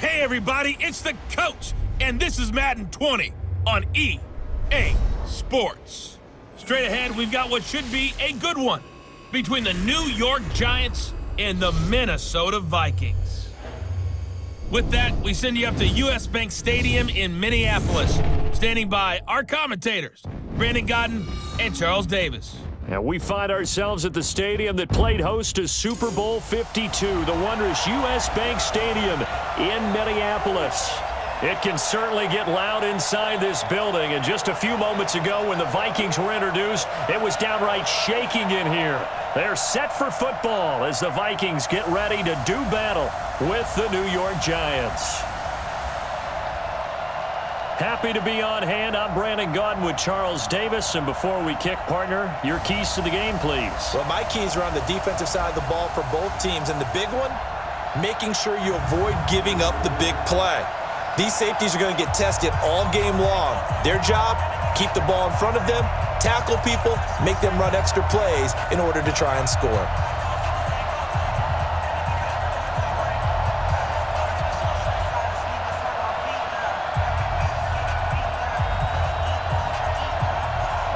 Hey everybody, it's the coach, and this is Madden 20 on EA Sports. Straight ahead, we've got what should be a good one between the New York Giants and the Minnesota Vikings. With that, we send you up to US Bank Stadium in Minneapolis. Standing by our commentators, Brandon Godden and Charles Davis. And we find ourselves at the stadium that played host to Super Bowl 52, the wondrous US Bank Stadium in Minneapolis. It can certainly get loud inside this building, and just a few moments ago when the Vikings were introduced, it was downright shaking in here. They're set for football as the Vikings get ready to do battle with the New York Giants. Happy to be on hand. I'm Brandon Godden with Charles Davis. And before we kick, partner, your keys to the game, please. Well, my keys are on the defensive side of the ball for both teams. And the big one, making sure you avoid giving up the big play. These safeties are going to get tested all game long. Their job, keep the ball in front of them, tackle people, make them run extra plays in order to try and score.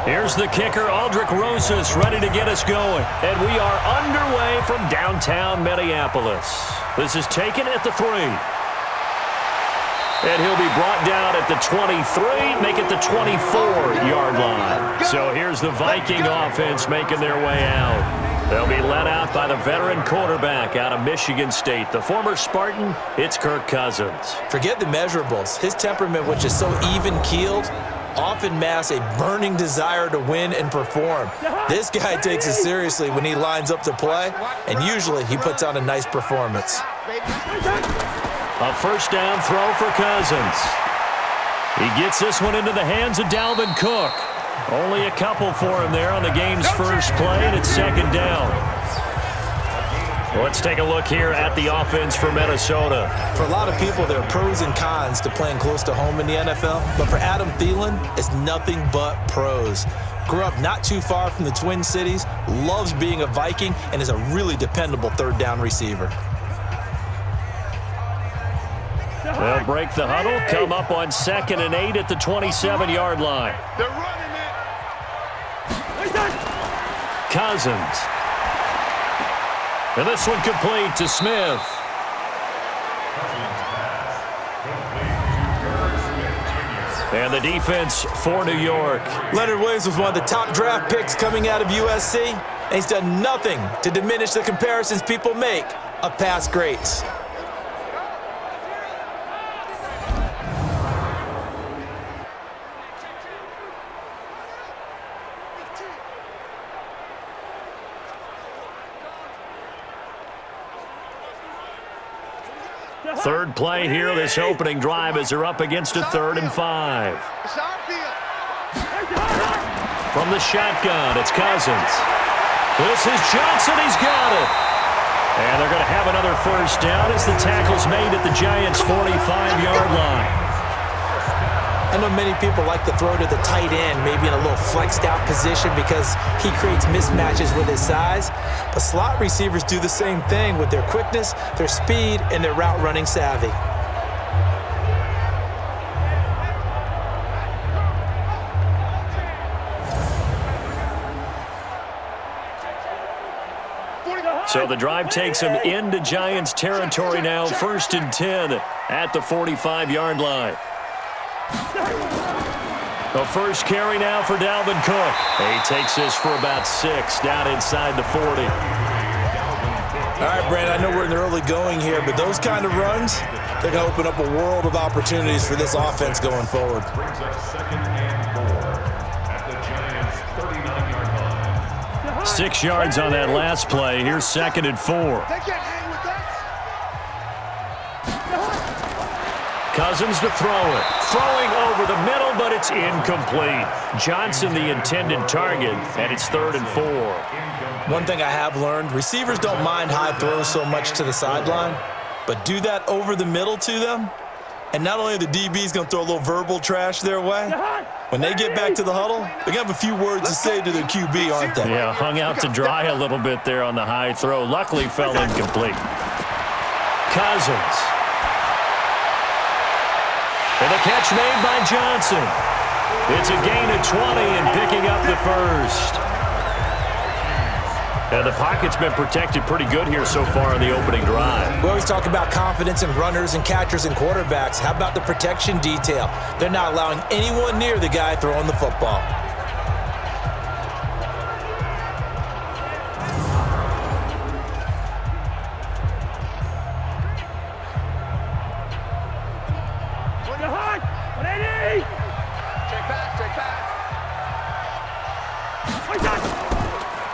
Here's the kicker, Aldrich Rosas, ready to get us going. And we are underway from downtown Minneapolis. This is taken at the 3. And he'll be brought down at the 23, make it the 24-yard line. So here's the Viking offense making their way out. They'll be led out by the veteran quarterback out of Michigan State. The former Spartan, it's Kirk Cousins. Forget the measurables. His temperament, which is so even-keeled, often masks a burning desire to win and perform. This guy takes it seriously when he lines up to play, and usually he puts on a nice performance. A first down throw for Cousins. He gets this one into the hands of Dalvin Cook. Only a couple for him there on the game's first play, and it's second down. Let's take a look here at the offense for Minnesota. For a lot of people, there are pros and cons to playing close to home in the NFL, but for Adam Thielen, it's nothing but pros. Grew up not too far from the Twin Cities, loves being a Viking, and is a really dependable third down receiver. They'll break the huddle, come up on 2nd and 8 at the 27-yard line. They're running it. Cousins. And this one complete to Smith. And the defense for New York. Leonard Williams was one of the top draft picks coming out of USC, and he's done nothing to diminish the comparisons people make of past greats. Third play here, this opening drive as they're up against a 3rd and 5. From the shotgun, it's Cousins. This is Johnson, he's got it. And they're going to have another first down as the tackle's made at the Giants' 45-yard line. I know many people like to throw to the tight end, maybe in a little flexed out position because he creates mismatches with his size. But slot receivers do the same thing with their quickness, their speed, and their route running savvy. So the drive takes him into Giants territory now, 1st and 10 at the 45-yard line. The first carry now for Dalvin Cook. He takes this for about 6 down inside the 40. All right, Brandon, I know we're in the early going here, but those kind of runs, they're going to open up a world of opportunities for this offense going forward. 6 yards on that last play. Here's 2nd and 4. Cousins to throw it. Throwing over the middle, but it's incomplete. Johnson the intended target, and it's 3rd and 4. One thing I have learned, receivers don't mind high throws so much to the sideline, but do that over the middle to them, and not only are the DBs going to throw a little verbal trash their way, when they get back to the huddle, they're going to have a few words to say to their QB, aren't they? Yeah, hung out to dry a little bit there on the high throw. Luckily fell incomplete. Cousins. And the catch made by Johnson. It's a gain of 20 and picking up the first. And the pocket's been protected pretty good here so far in the opening drive. We always talk about confidence in runners and catchers and quarterbacks. How about the protection detail? They're not allowing anyone near the guy throwing the football.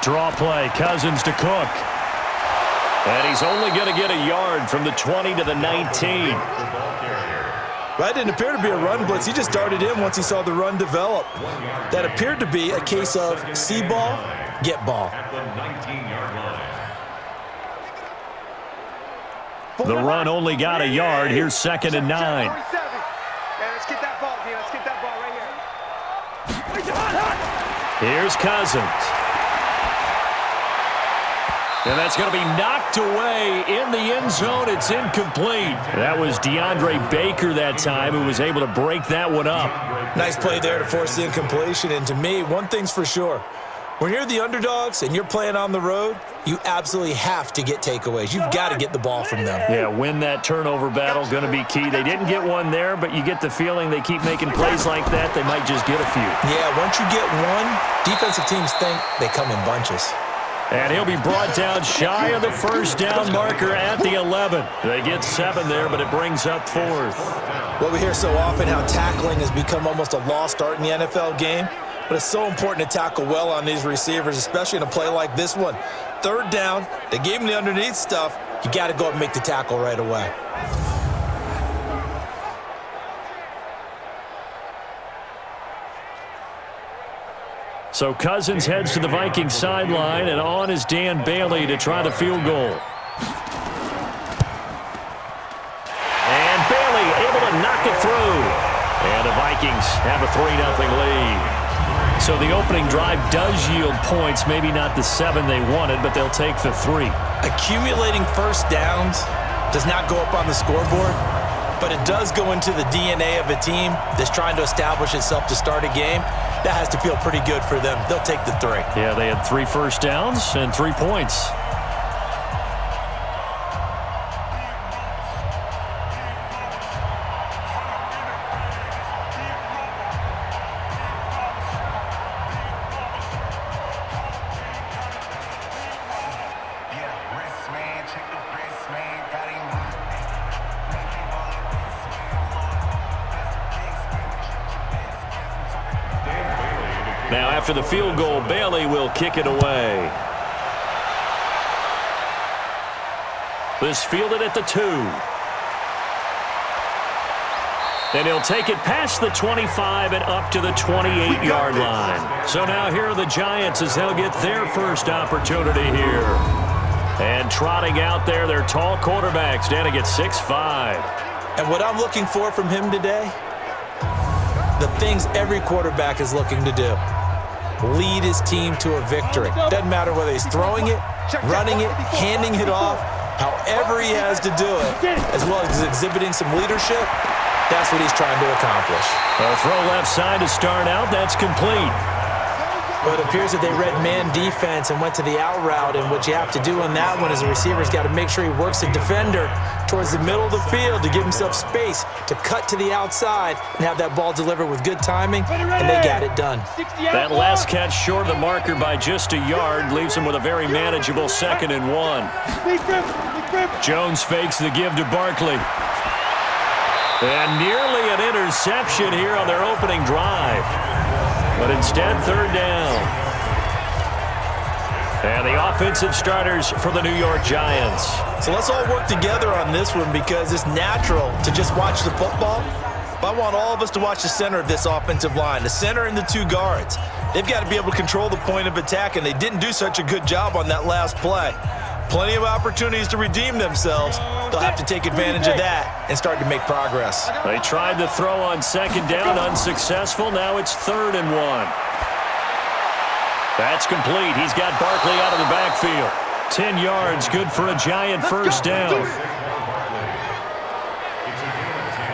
Draw play, Cousins to Cook. And he's only going to get a yard from the 20 to the 19. That didn't appear to be a run blitz. He just darted in once he saw the run develop. That appeared to be a case of see ball, get ball. The run only got a yard. Here's 2nd and 9. Yeah, let's get that ball, Let's get that ball right here. Here's Cousins. And that's going to be knocked away in the end zone. It's incomplete. That was DeAndre Baker that time who was able to break that one up. Nice play there to force the incompletion. And to me, one thing's for sure. When you're the underdogs and you're playing on the road, you absolutely have to get takeaways. You've got to get the ball from them. Yeah, win that turnover battle, going to be key. They didn't get one there, but you get the feeling they keep making plays like that, they might just get a few. Yeah, once you get one, defensive teams think they come in bunches. And he'll be brought down shy of the first down marker at the 11. They get 7 there, but it brings up 4th. Well, we hear so often how tackling has become almost a lost art in the NFL game, but it's so important to tackle well on these receivers, especially in a play like this one. 3rd down, they gave him the underneath stuff. You got to go up and make the tackle right away. So Cousins heads to the Vikings sideline, and on is Dan Bailey to try the field goal. And Bailey able to knock it through. And the Vikings have a 3-0 lead. So the opening drive does yield points, maybe not the 7 they wanted, but they'll take the 3. Accumulating first downs does not go up on the scoreboard, but it does go into the DNA of a team that's trying to establish itself to start a game. That has to feel pretty good for them. They'll take the 3. Yeah, they had 3 first downs and 3 points. Now, after the field goal, Bailey will kick it away. This fielded at the 2. And he'll take it past the 25 and up to the 28-yard line. So now here are the Giants as they'll get their first opportunity here. And trotting out there, their tall quarterbacks, standing at 6'5". And what I'm looking for from him today, the things every quarterback is looking to do. Lead his team to a victory. Doesn't matter whether he's throwing it, running it, handing it off, however he has to do it, as well as exhibiting some leadership, that's what he's trying to accomplish. A throw left side to start out. That's complete. Well, it appears that they read man defense and went to the out route, and what you have to do on that one is the receiver's got to make sure he works the defender towards the middle of the field to give himself space to cut to the outside and have that ball delivered with good timing, and they got it done. That last catch short of the marker by just a yard leaves him with a very manageable 2nd and 1. Jones fakes the give to Barkley. And nearly an interception here on their opening drive. But instead, 3rd down. And the offensive starters for the New York Giants. So let's all work together on this one because it's natural to just watch the football. But I want all of us to watch the center of this offensive line, the center and the 2 guards. They've got to be able to control the point of attack, and they didn't do such a good job on that last play. Plenty of opportunities to redeem themselves. They'll have to take advantage of that and start to make progress. They tried to throw on 2nd down, unsuccessful. Now it's 3rd and 1. That's complete. He's got Barkley out of the backfield. 10 yards, good for a Giant first down.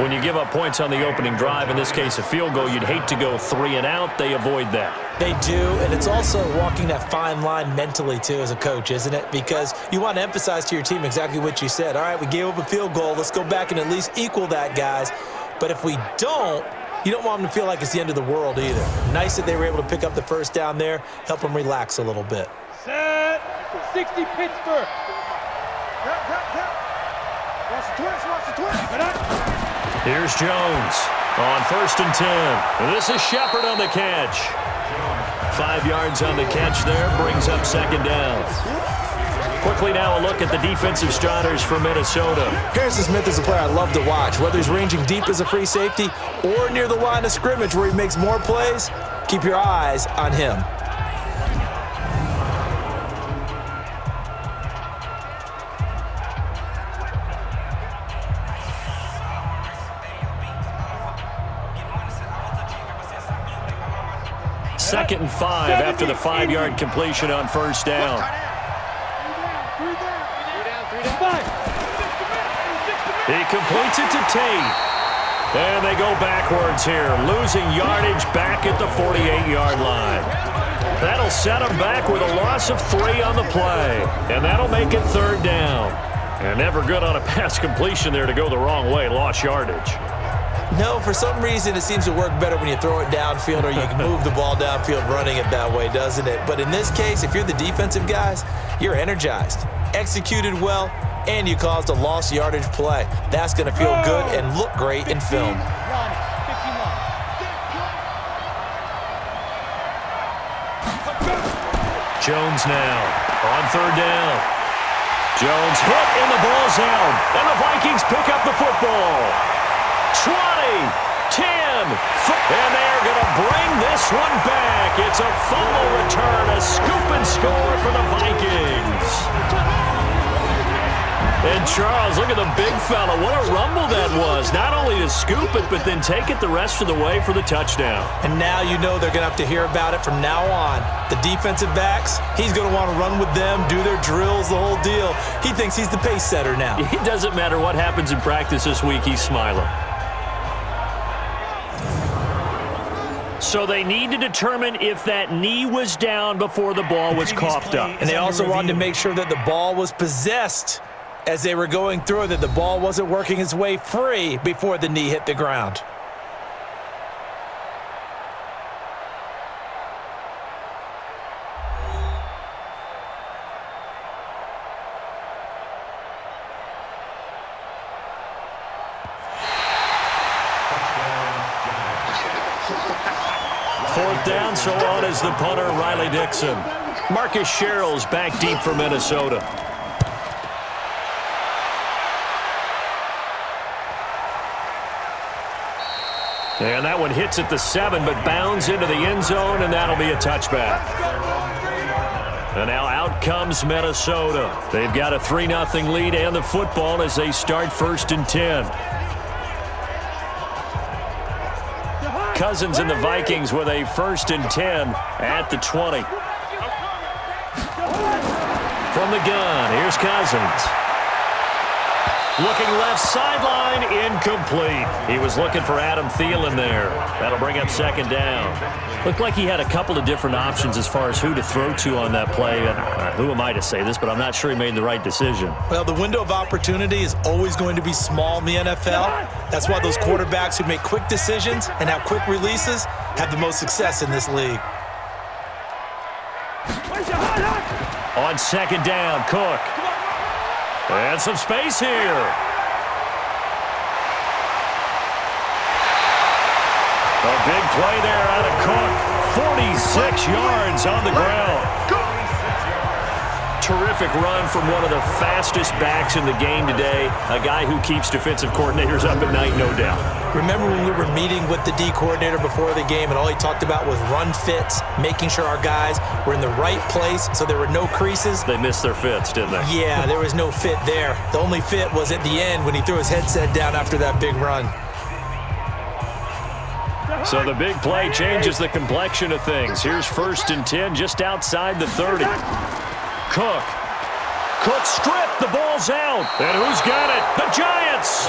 When you give up points on the opening drive, in this case a field goal, you'd hate to go 3 and out. They avoid that. They do, and it's also walking that fine line mentally, too, as a coach, isn't it? Because you want to emphasize to your team exactly what you said. All right, we gave up a field goal. Let's go back and at least equal that, guys. But if we don't, you don't want them to feel like it's the end of the world either. Nice that they were able to pick up the first down there, help them relax a little bit. Set. 60 Pittsburgh. Watch the twist, watch the twist. Here's Jones on 1st and 10. And this is Shepard on the catch. 5 yards on the catch there, brings up 2nd down. Quickly now a look at the defensive starters for Minnesota. Harrison Smith is a player I love to watch. Whether he's ranging deep as a free safety or near the line of scrimmage where he makes more plays, keep your eyes on him. Second and 5 after the 5-yard completion on 1st down. He completes it to Tate. And they go backwards here, losing yardage back at the 48-yard line. That'll set them back with a loss of 3 on the play. And that'll make it 3rd down. And never good on a pass completion there to go the wrong way, lost yardage. No, for some reason it seems to work better when you throw it downfield or you can move the ball downfield running it that way, doesn't it? But in this case, if you're the defensive guys, you're energized, executed well, and you caused a lost yardage play. That's going to feel good and look great in film. Jones now on 3rd down. Jones hit and the ball's out. And the Vikings pick up the football. 20, 10, and they're going to bring this one back. It's a fumble return, a scoop and score for the Vikings. And Charles, look at the big fella. What a rumble that was. Not only to scoop it, but then take it the rest of the way for the touchdown. And now you know they're going to have to hear about it from now on. The defensive backs, he's going to want to run with them, do their drills, the whole deal. He thinks he's the pace setter now. It doesn't matter what happens in practice this week, he's smiling. So they need to determine if that knee was down before the ball was coughed up. And they also wanted to make sure that the ball was possessed as they were going through, that the ball wasn't working its way free before the knee hit the ground. Fourth down, so on is the punter, Riley Dixon. Marcus Sherrill's back deep for Minnesota. And that one hits at the 7, but bounds into the end zone, and that'll be a touchback. And now out comes Minnesota. They've got a 3-0 lead and the football as they start 1st and 10. Cousins and the Vikings with a 1st and 10 at the 20. From the gun, here's Cousins. Looking left sideline, incomplete. He was looking for Adam Thielen there. That'll bring up 2nd down. Looked like he had a couple of different options as far as who to throw to on that play. And who am I to say this, but I'm not sure he made the right decision. Well, the window of opportunity is always going to be small in the NFL. That's why those quarterbacks who make quick decisions and have quick releases have the most success in this league. On 2nd down, Cook. And some space here. A big play there out of Cook. 46 yards on the ground. Terrific run from one of the fastest backs in the game today. A guy who keeps defensive coordinators up at night, no doubt. Remember when we were meeting with the D coordinator before the game and all he talked about was run fits, making sure our guys were in the right place so there were no creases? They missed their fits, didn't they? Yeah, there was no fit there. The only fit was at the end when he threw his headset down after that big run. So the big play changes the complexion of things. Here's 1st and 10 just outside the 30. Cook. Cook stripped. The ball's out. And who's got it? The Giants.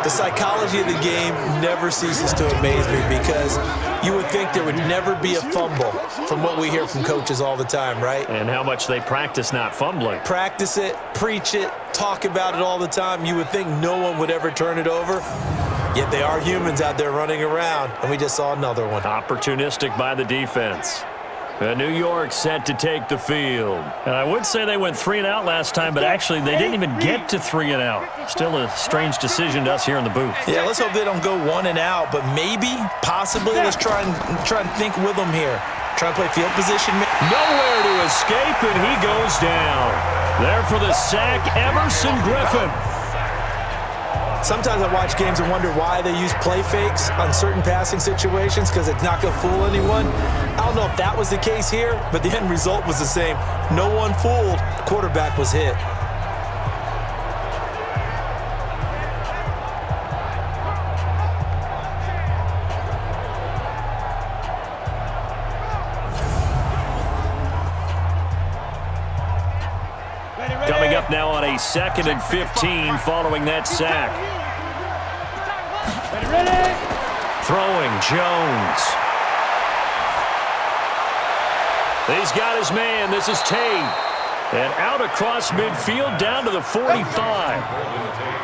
The psychology of the game never ceases to amaze me because you would think there would never be a fumble from what we hear from coaches all the time, right? And how much they practice not fumbling. Practice it, preach it, talk about it all the time. You would think no one would ever turn it over. Yet they are humans out there running around, and we just saw another one. Opportunistic by the defense. New York set to take the field. And I would say they went 3 and out last time, but actually they didn't even get to 3 and out. Still a strange decision to us here in the booth. Yeah, let's hope they don't go 1 and out, but maybe, possibly, let's try and think with them here. Try and play field position. Nowhere to escape, and he goes down. There for the sack, Emerson Griffin. Sometimes I watch games and wonder why they use play fakes on certain passing situations because it's not going to fool anyone. I don't know if that was the case here, but the end result was the same. No one fooled. The quarterback was hit. Coming up now on a 2nd and 15 following that sack. Throwing Jones. He's got his man. This is Tate. And out across midfield down to the 45.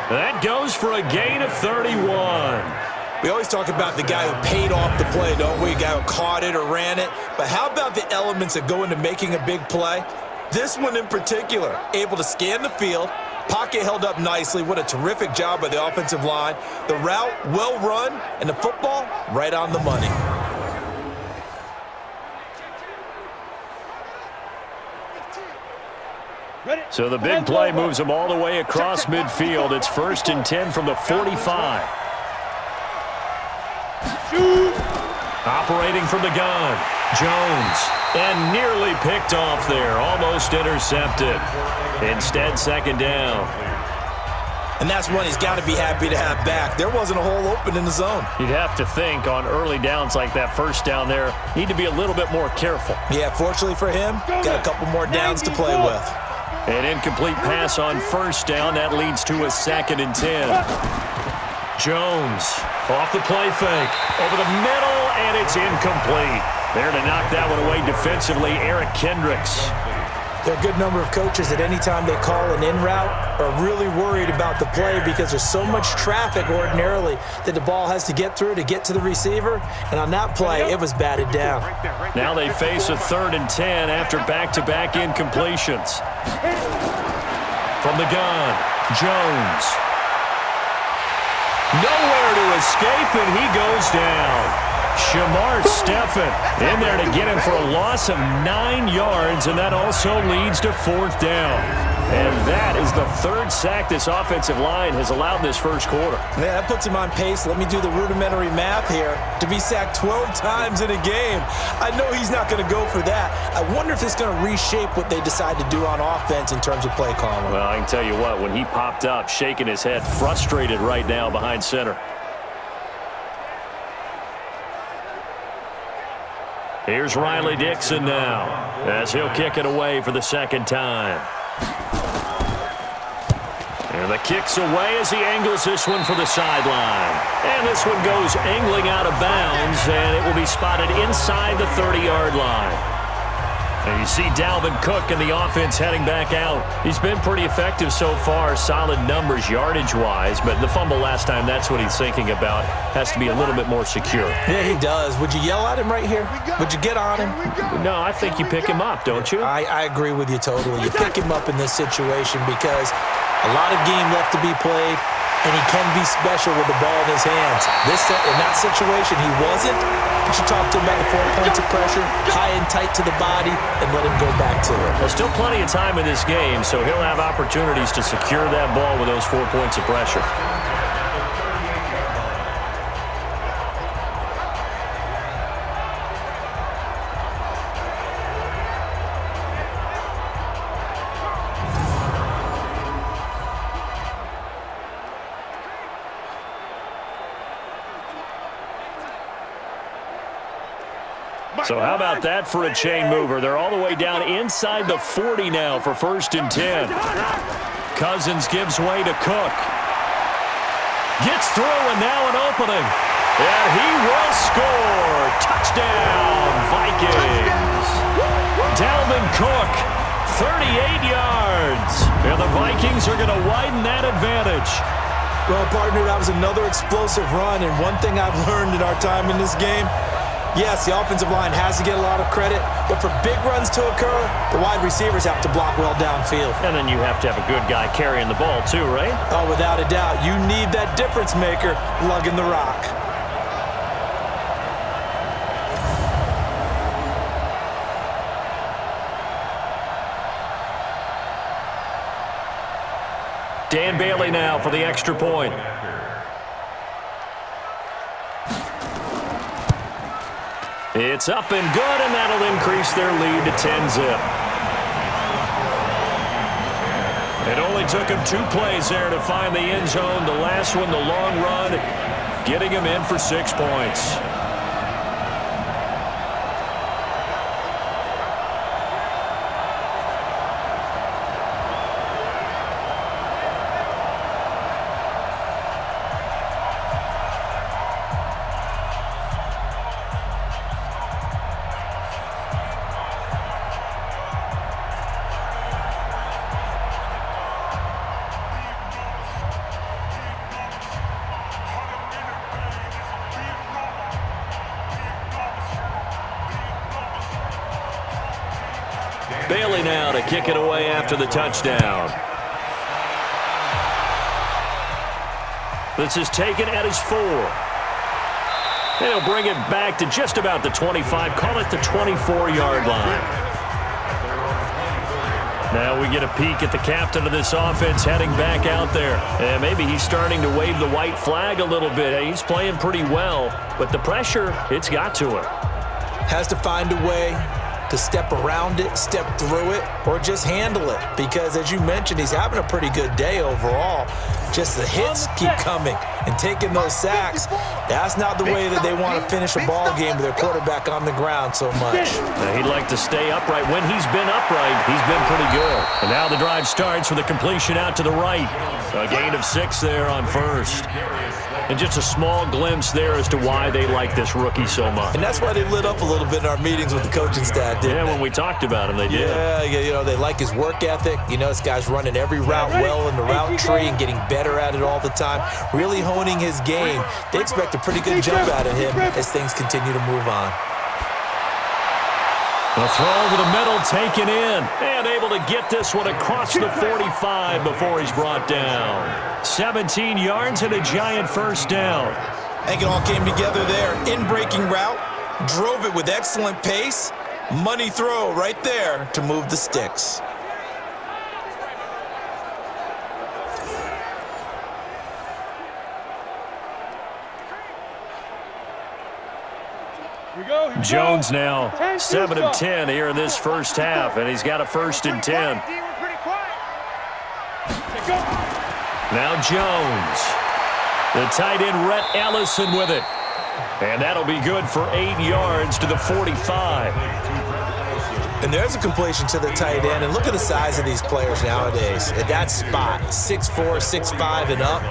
That goes for a gain of 31. We always talk about the guy who paid off the play, don't we? The guy who caught it or ran it. But how about the elements that go into making a big play? This one in particular, able to scan the field, pocket held up nicely. What a terrific job by the offensive line. The route, well run, and the football, right on the money. So the big play moves them all the way across midfield. It's 1st and 10 from the 45. Operating from the gun, Jones. And nearly picked off there, almost intercepted. Instead, 2nd down. And that's one he's got to be happy to have back. There wasn't a hole open in the zone. You'd have to think on early downs like that 1st down there, need to be a little bit more careful. Yeah, fortunately for him, got a couple more downs to play with. An incomplete pass on 1st down. That leads to a 2nd and 10. Jones off the play fake. Over the middle, and it's incomplete. There to knock that one away defensively, Eric Kendricks. There are a good number of coaches that any time they call an in route are really worried about the play because there's so much traffic ordinarily that the ball has to get through to get to the receiver. And on that play, it was batted down. Now they face a 3rd and 10 after back-to-back incompletions. From the gun, Jones. Nowhere to escape, and he goes down. Shamar Stephen in there to get him for a loss of 9 yards, and that also leads to 4th down. And that is the 3rd sack this offensive line has allowed this 1st quarter. Yeah, that puts him on pace. Let me do the rudimentary math here. To be sacked 12 times in a game, I know he's not going to go for that. I wonder if it's going to reshape what they decide to do on offense in terms of play calling. Well, I can tell you what, when he popped up, shaking his head, frustrated right now behind center. Here's Riley Dixon now, as he'll kick it away for the 2nd time. And the kick's away as he angles this one for the sideline. And this one goes angling out of bounds, and it will be spotted inside the 30-yard line. And you see Dalvin Cook and the offense heading back out. He's been pretty effective so far, solid numbers yardage-wise, but the fumble last time, that's what he's thinking about. Has to be a little bit more secure. Yeah, he does. Would you yell at him right here? Would you get on him? No, I think you pick him up, don't you? I agree with you totally. You pick him up in this situation because a lot of game left to be played, and he can be special with the ball in his hands. In that situation, he wasn't. But you talk to him about the 4 points of pressure, high and tight to the body, and let him go back to it. There's still plenty of time in this game, so he'll have opportunities to secure that ball with those 4 points of pressure. So how about that for a chain mover? They're all the way down inside the 40 now for 1st and 10. Cousins gives way to Cook. Gets through, and now an opening. And he will score. Touchdown, Vikings. Dalvin Cook, 38 yards. And the Vikings are going to widen that advantage. Well, partner, that was another explosive run, and one thing I've learned in our time in this game, yes, the offensive line has to get a lot of credit, but for big runs to occur, the wide receivers have to block well downfield. And then you have to have a good guy carrying the ball too, right? Oh, without a doubt. You need that difference maker lugging the rock. Dan Bailey now for the extra point. It's up and good, and that'll increase their lead to 10-zip. It only took him 2 plays there to find the end zone. The last one, the long run, getting him in for 6 points. Bailey now to kick it away after the touchdown. This is taken at his 4. They'll bring it back to just about the 25. Call it the 24-yard line. Now we get a peek at the captain of this offense heading back out there. And maybe he's starting to wave the white flag a little bit. He's playing pretty well, but the pressure, it's got to him. Has to find a way to step around it, step through it, or just handle it. Because as you mentioned, he's having a pretty good day overall. Just the hits keep coming and taking those sacks. That's not the way that they want to finish a ball game with their quarterback on the ground so much. Now, he'd like to stay upright. When he's been upright, he's been pretty good. And now the drive starts with a completion out to the right. A gain of 6 there on first. And just a small glimpse there as to why they like this rookie so much. And that's why they lit up a little bit in our meetings with the coaching staff, didn't they? When we talked about him, they did. Yeah, you know, they like his work ethic. You know, this guy's running every route well in the route tree and getting better at it all the time, really honing his game. They expect a pretty good jump out of him as things continue to move on. The throw over the middle taken in, and able to get this one across the 45 before he's brought down. 17 yards and a giant first down. I think it all came together there. In-breaking route, drove it with excellent pace. Money throw right there to move the sticks. Jones now 7 of 10 here in this first half, and he's got a 1st and 10. Now Jones. The tight end Rhett Ellison with it. And that'll be good for 8 yards to the 45. And there's a completion to the tight end. And look at the size of these players nowadays. At that spot, 6'4", 6'5", and up.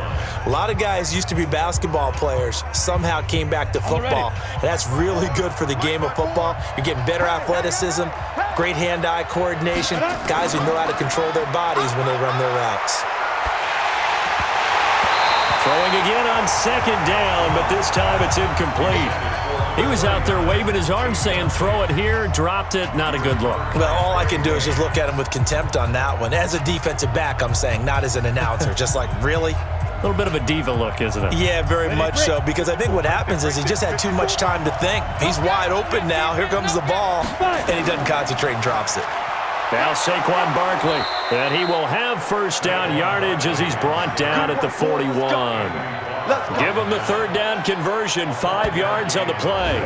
A lot of guys used to be basketball players, somehow came back to football. And that's really good for the game of football. You're getting better athleticism, great hand-eye coordination, guys who know how to control their bodies when they run their routes. Throwing again on 2nd down, but this time it's incomplete. He was out there waving his arms saying, throw it here, dropped it, not a good look. Well, all I can do is just look at him with contempt on that one. As a defensive back, I'm saying, not as an announcer. Just like, really? A little bit of a diva look, isn't it? Yeah, very much so, because I think what happens is he just had too much time to think. He's wide open now. Here comes the ball, and he doesn't concentrate and drops it. Now Saquon Barkley, and he will have 1st down yardage as he's brought down at the 41. Give him the 3rd down conversion, 5 yards on the play.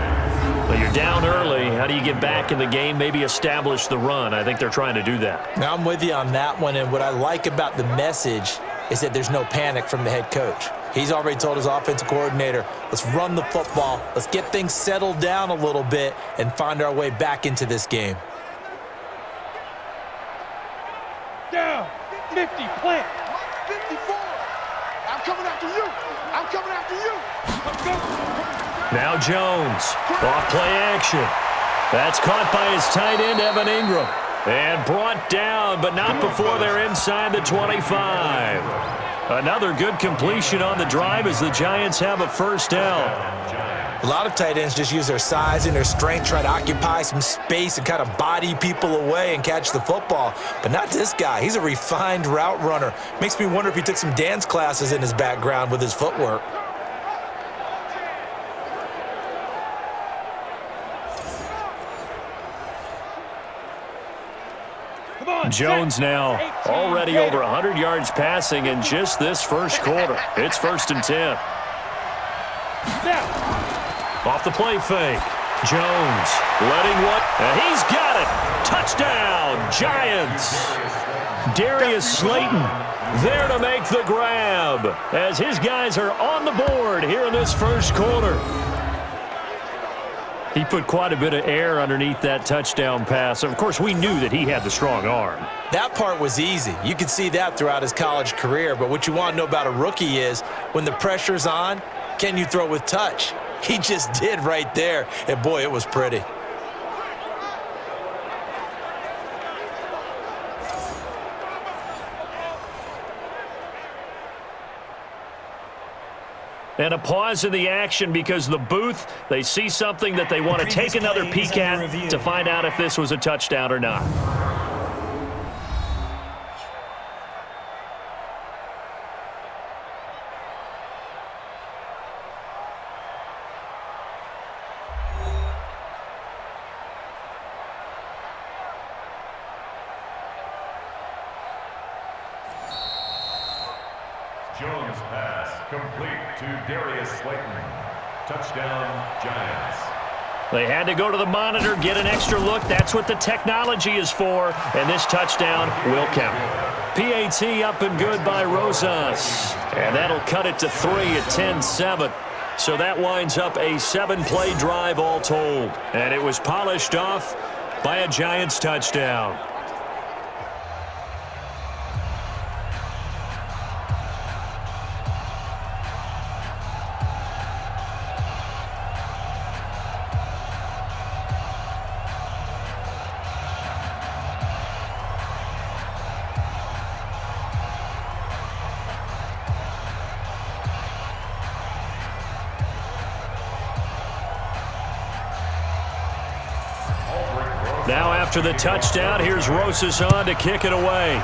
Well, you're down early. How do you get back in the game, maybe establish the run? I think they're trying to do that. Now, I'm with you on that one, and what I like about the message is that there's no panic from the head coach. He's already told his offensive coordinator, let's run the football, let's get things settled down a little bit and find our way back into this game. Down, 50, plant. 54. I'm coming after you. I'm coming after you. Now Jones, off play action. That's caught by his tight end, Evan Ingram. And brought down, but not before they're inside the 25. Another good completion on the drive as the Giants have a first down. A lot of tight ends just use their size and their strength, try to occupy some space and kind of body people away and catch the football. But not this guy. He's a refined route runner. Makes me wonder if he took some dance classes in his background with his footwork. Jones now already over 100 yards passing in just this first quarter. It's 1st and 10. Off the play fake. Jones letting one, and he's got it. Touchdown, Giants. Darius Slayton there to make the grab as his guys are on the board here in this first quarter. He put quite a bit of air underneath that touchdown pass. Of course, we knew that he had the strong arm. That part was easy. You could see that throughout his college career. But what you want to know about a rookie is when the pressure's on, can you throw with touch? He just did right there. And, boy, it was pretty. And a pause in the action because the booth, they see something that they want to take another peek at to find out if this was a touchdown or not. Jones pass complete to Darius Slayton. Touchdown, Giants. They had to go to the monitor, get an extra look. That's what the technology is for, and this touchdown will count. PAT up and good by Rosas, and that'll cut it to 3 at 10-7. So that winds up a 7-play drive all told, and it was polished off by a Giants touchdown. Now after the touchdown, here's Rosas on to kick it away.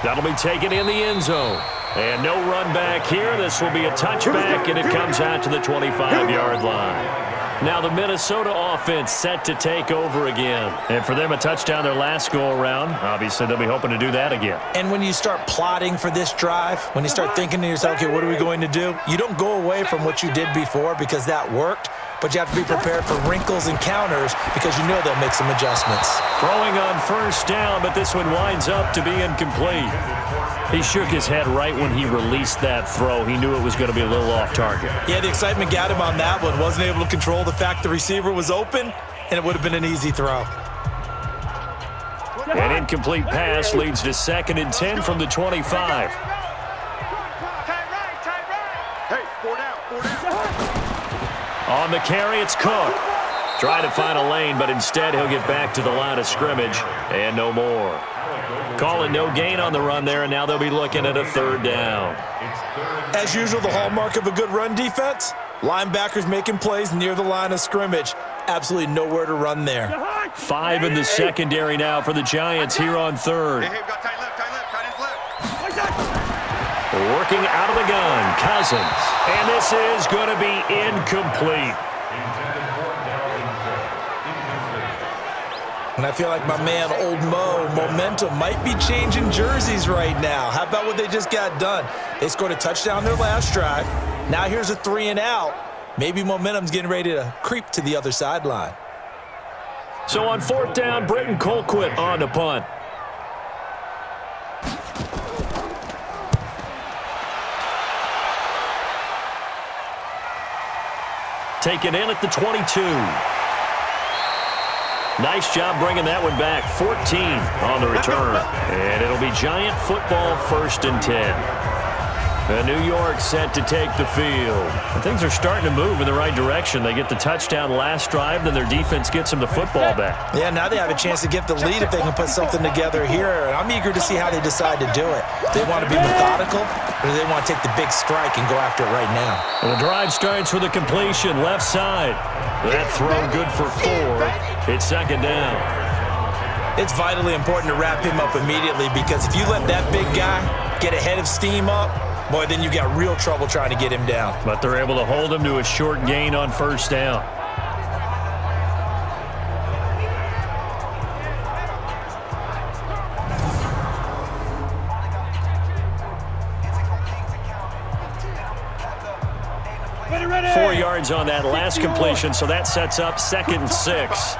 That'll be taken in the end zone. And no run back here. This will be a touchback, and it comes out to the 25-yard line. Now the Minnesota offense set to take over again. And for them, a touchdown their last go-around. Obviously, they'll be hoping to do that again. And when you start plotting for this drive, when you start thinking to yourself, okay, what are we going to do? You don't go away from what you did before because that worked. But you have to be prepared for wrinkles and counters because you know they'll make some adjustments. Throwing on first down, but this one winds up to be incomplete. He shook his head right when he released that throw. He knew it was going to be a little off target. Yeah, the excitement got him on that one. Wasn't able to control the fact the receiver was open, and it would have been an easy throw. An incomplete pass leads to 2nd and 10 from the 25. Hey, 4 down, 4 down. On the carry, it's Cook. Trying to find a lane, but instead he'll get back to the line of scrimmage and no more. Calling no gain on the run there, and now they'll be looking at a 3rd down. As usual, the hallmark of a good run defense, linebackers making plays near the line of scrimmage. Absolutely nowhere to run there. 5 in the secondary now for the Giants here on 3rd. Hey, got tight left, left. Working out of the gun, Cousins. And this is going to be incomplete. And I feel like my man, Old Mo, momentum might be changing jerseys right now. How about what they just got done? They scored a touchdown their last drive. Now here's a 3 and out. Maybe momentum's getting ready to creep to the other sideline. So on 4th down, Britton Colquitt on to punt. Taken in at the 22. Nice job bringing that one back. 14 on the return. And it'll be Giant football 1st and 10. New York set to take the field. And things are starting to move in the right direction. They get the touchdown last drive, then their defense gets them the football back. Yeah, now they have a chance to get the lead if they can put something together here. And I'm eager to see how they decide to do it. Do they want to be methodical, or do they want to take the big strike and go after it right now? And the drive starts with a completion, left side. That throw good for 4. It's 2nd down. It's vitally important to wrap him up immediately, because if you let that big guy get ahead of steam up, boy, then you got real trouble trying to get him down. But they're able to hold him to a short gain on 1st down. Ready. 4 yards on that last completion, so that sets up 2nd and 6.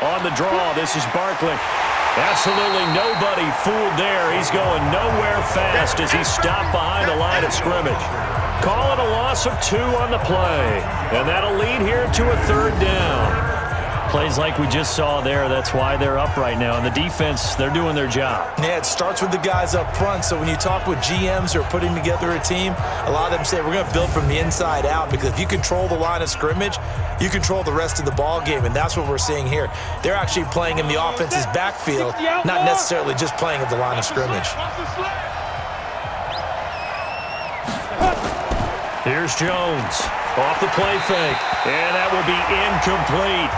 On the draw, this is Barkley. Absolutely nobody fooled there. He's going nowhere fast as he's stopped behind the line of scrimmage. Call it a loss of 2 on the play. And that'll lead here to a 3rd down. Plays like we just saw there, that's why they're up right now. And the defense, they're doing their job. Yeah, it starts with the guys up front. So when you talk with GMs who are putting together a team, a lot of them say we're going to build from the inside out, because if you control the line of scrimmage, you control the rest of the ball game, and that's what we're seeing here. They're actually playing in the offense's backfield, not necessarily just playing at the line of scrimmage. Here's Jones off the play fake, and that will be incomplete.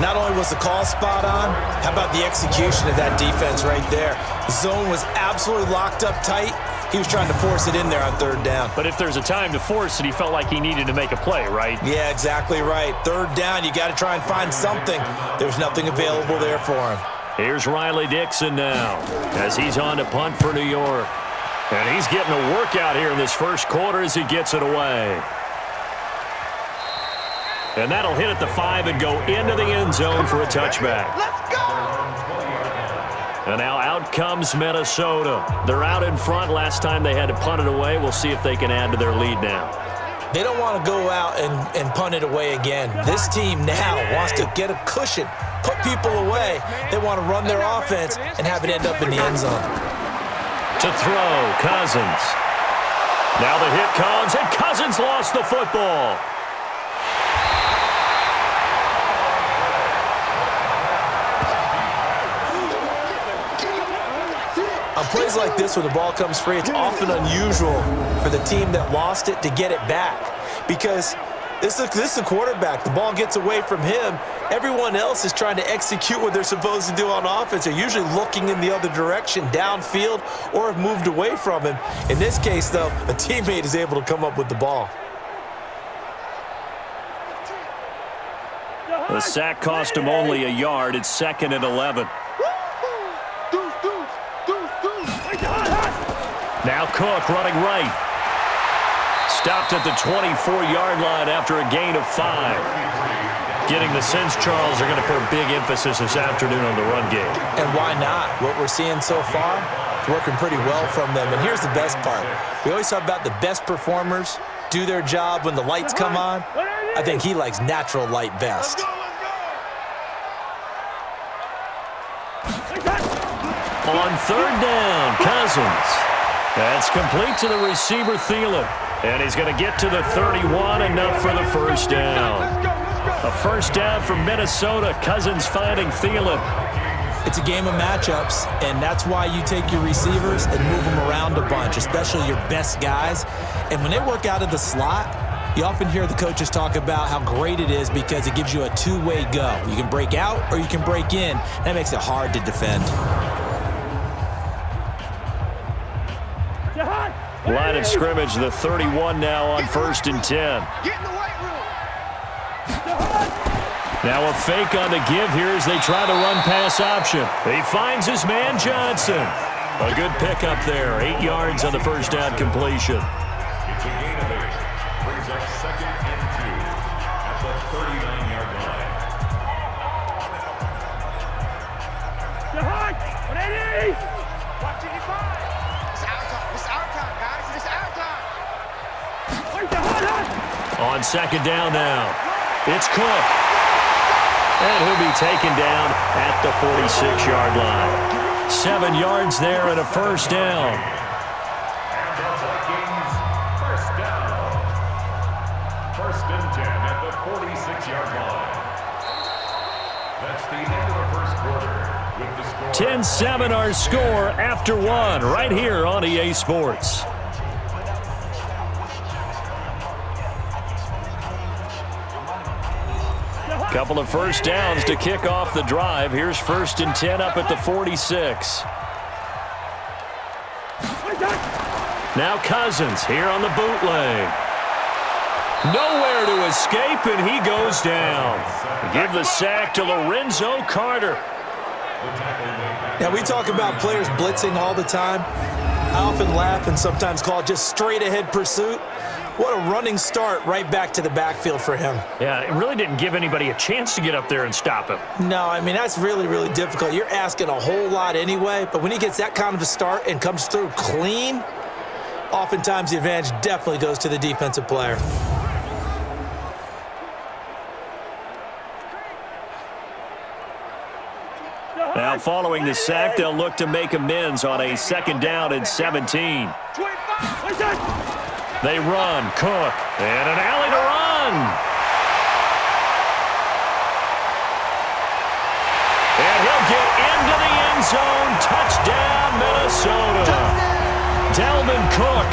Not only was the call spot on, how about the execution of that defense right there? The zone was absolutely locked up tight. He was trying to force it in there on 3rd down. But if there's a time to force it, he felt like he needed to make a play, right? Yeah, exactly right. 3rd down, you got to try and find something. There's nothing available there for him. Here's Riley Dixon now as he's on to punt for New York. And he's getting a workout here in this 1st quarter as he gets it away. And that'll hit at the 5 and go into the end zone for a touchback. Let's go! And now out comes Minnesota. They're out in front. Last time they had to punt it away. We'll see if they can add to their lead now. They don't want to go out and punt it away again. This team now wants to get a cushion, put people away. They want to run their offense and have it end up in the end zone. To throw, Cousins. Now the hit comes, and Cousins lost the football. On plays like this where the ball comes free, it's often unusual for the team that lost it to get it back, because this is the quarterback. The ball gets away from him. Everyone else is trying to execute what they're supposed to do on offense. They're usually looking in the other direction, downfield, or have moved away from him. In this case, though, a teammate is able to come up with the ball. The sack cost him only a yard. It's 2nd and 11. Now Cook running right. Stopped at the 24-yard line after a gain of 5. Getting the sense Charles are going to put a big emphasis this afternoon on the run game. And why not? What we're seeing so far, it's working pretty well from them. And here's the best part. We always talk about the best performers do their job when the lights come on. I think he likes natural light best. On 3rd down, Cousins. That's complete to the receiver, Thielen. And he's going to get to the 31, enough for the 1st down. A 1st down for Minnesota. Cousins finding Thielen. It's a game of matchups, and that's why you take your receivers and move them around a bunch, especially your best guys. And when they work out of the slot, you often hear the coaches talk about how great it is because it gives you a two-way go. You can break out or you can break in. That makes it hard to defend. Line of scrimmage, the 31 now on 1st and 10. Get in the weight room. Now a fake on the give here as they try the run-pass option. He finds his man Johnson. A good pickup there. 8 yards on the 1st down completion. It's a gain of 8. Brings up 2nd and 2 at the 39-yard line. Watch it, 5. It's our time. It's our time, guys. It's our time. On second down now, it's Cook. And he'll be taken down at the 46-yard line. 7 yards there and a first down. And the Vikings, first down. First and 10 at the 46-yard line. That's the end of the first quarter with the score. 10-7 our score after one right here on EA Sports. Couple of first downs to kick off the drive. Here's first and 10 up at the 46. Now Cousins here on the bootleg. Nowhere to escape, and he goes down. Give the sack to Lorenzo Carter. Now, we talk about players blitzing all the time. I often laugh and sometimes call it just straight-ahead pursuit. What a running start right back to the backfield for him. Yeah, it really didn't give anybody a chance to get up there and stop him. No, I mean, that's really, really difficult. You're asking a whole lot anyway, but when he gets that kind of a start and comes through clean, oftentimes the advantage definitely goes to the defensive player. Now, following the sack, they'll look to make amends on a second down and 17. They run, Cook, and an alley to run. And he'll get into the end zone. Touchdown, Minnesota. Dalvin Cook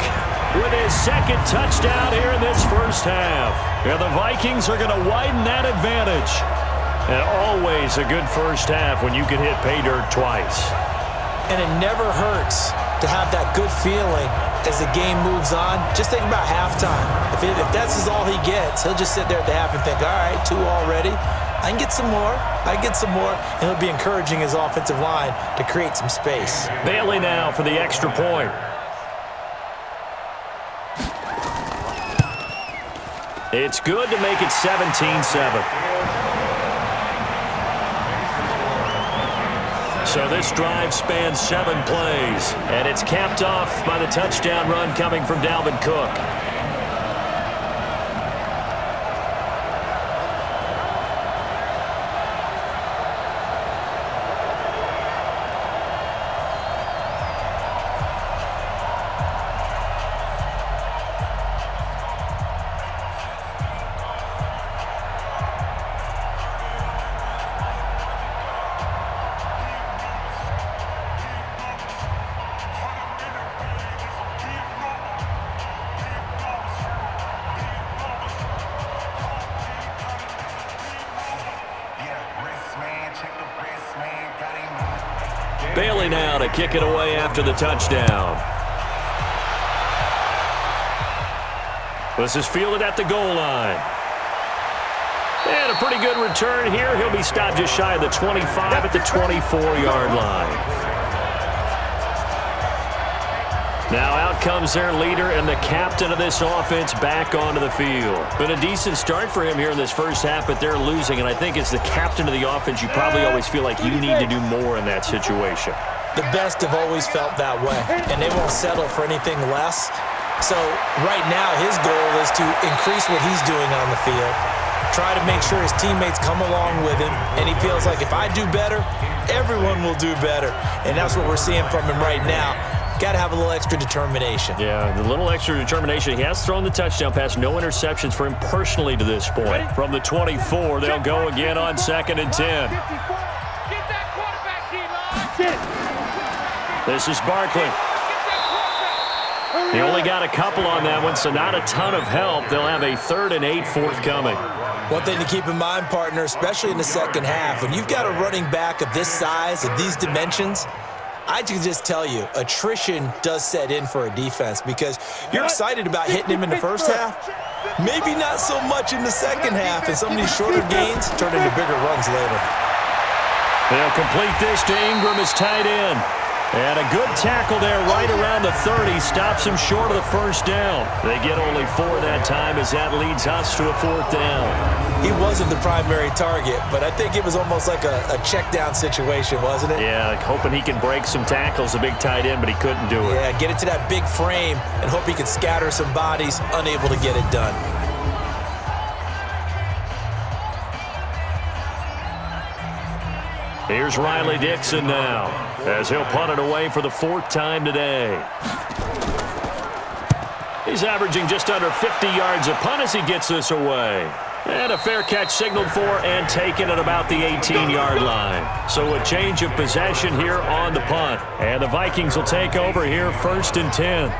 with his second touchdown here in this first half. And the Vikings are going to widen that advantage. And always a good first half when you can hit pay dirt twice. And it never hurts to have that good feeling as the game moves on. Just think about halftime. If that's all he gets, he'll just sit there at the half and think, all right, 2 already. I can get some more. I can get some more. And he'll be encouraging his offensive line to create some space. Bailey now for the extra point. It's good to make it 17-7. So this drive spans 7 plays, and it's capped off by the touchdown run coming from Dalvin Cook. Bailey now to kick it away after the touchdown. This is fielded at the goal line. And a pretty good return here. He'll be stopped just shy of the 25 at the 24-yard line. Now out comes their leader and the captain of this offense back onto the field. Been a decent start for him here in this first half, but they're losing. And I think as the captain of the offense, you probably always feel like you need to do more in that situation. The best have always felt that way, and they won't settle for anything less. So right now his goal is to increase what he's doing on the field, try to make sure his teammates come along with him, and he feels like if I do better, everyone will do better. And that's what we're seeing from him right now. Got to have a little extra determination. Yeah, the little extra determination. He has thrown the touchdown pass. No interceptions for him personally to this point. From the 24, they'll go again on 2nd and 10. This is Barkley. He only got a couple on that one, so not a ton of help. They'll have a 3rd and 8 forthcoming. One thing to keep in mind, partner, especially in the second half, when you've got a running back of this size, of these dimensions, I can just tell you, attrition does set in for a defense because you're excited about hitting him in the first half. Maybe not so much in the second half, and some of these shorter gains turn into bigger runs later. They'll complete this to Ingram as tight end. And a good tackle there right around the 30. Stops him short of the first down. They get only 4 that time as that leads us to a 4th down. He wasn't the primary target, but I think it was almost like a check down situation, wasn't it? Yeah, like hoping he can break some tackles, a big tight end, but he couldn't do it. Yeah, get it to that big frame and hope he could scatter some bodies, unable to get it done. Here's Riley Dixon now, as he'll punt it away for the 4th time today. He's averaging just under 50 yards a punt as he gets this away. And a fair catch signaled for and taken at about the 18-yard line. So a change of possession here on the punt. And the Vikings will take over here 1st and 10.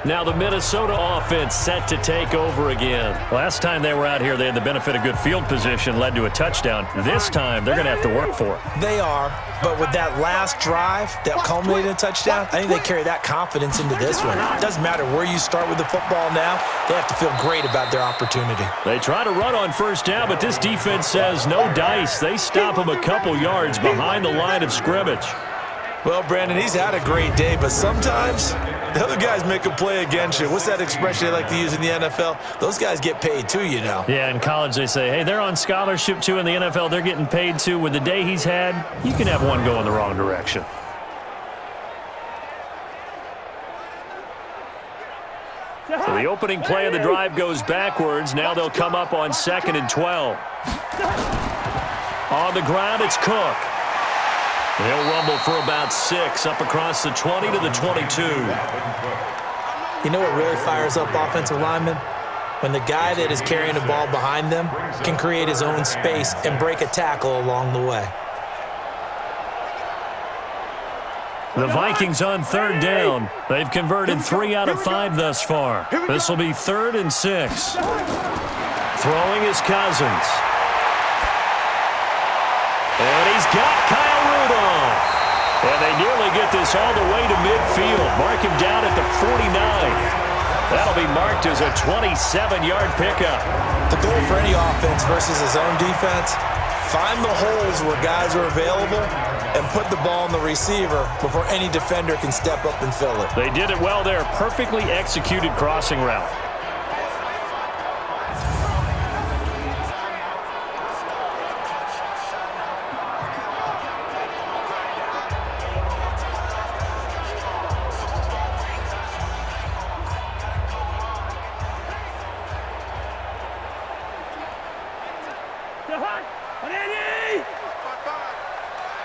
Now the Minnesota offense set to take over again. Last time they were out here, they had the benefit of good field position, led to a touchdown. This time, they're going to have to work for it. They are, but with that last drive that culminated in a touchdown, I think they carry that confidence into this one. It doesn't matter where you start with the football now. They have to feel great about their opportunity. They try to run on 1st down, but this defense says no dice. They stop them a couple yards behind the line of scrimmage. Well, Brandon, he's had a great day, but sometimes the other guys make a play against you. What's that expression they like to use in the NFL? Those guys get paid too, you know. Yeah, in college they say, hey, they're on scholarship too. In the NFL, they're getting paid too. With the day he's had, you can have one go in the wrong direction. So the opening play of the drive goes backwards. Now they'll come up on 2nd and 12. On the ground, it's Cook. He'll rumble for about 6 up across the 20 to the 22. You know what really fires up offensive linemen? When the guy that is carrying the ball behind them can create his own space and break a tackle along the way. The Vikings on 3rd down. They've converted 3 out of 5 thus far. This will be 3rd and 6. Throwing is Cousins. And he's got Kyle Rudolph. And they nearly get this all the way to midfield. Mark him down at the 49. That'll be marked as a 27-yard pickup. The goal for any offense versus his own defense, find the holes where guys are available and put the ball on the receiver before any defender can step up and fill it. They did it well there. Perfectly executed crossing route.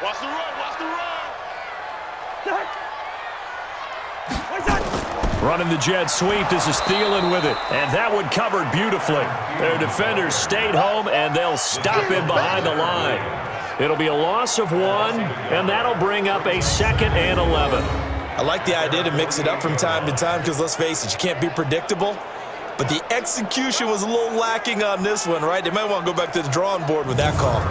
Watch the run, watch the run. Running the jet sweep. This is Thielen with it. And that one covered beautifully. Their defenders stayed home, and they'll stop him behind the line. It'll be a loss of 1, and that'll bring up a 2nd and 11. I like the idea to mix it up from time to time because, let's face it, you can't be predictable. But the execution was a little lacking on this one, right? They might want to go back to the drawing board with that call.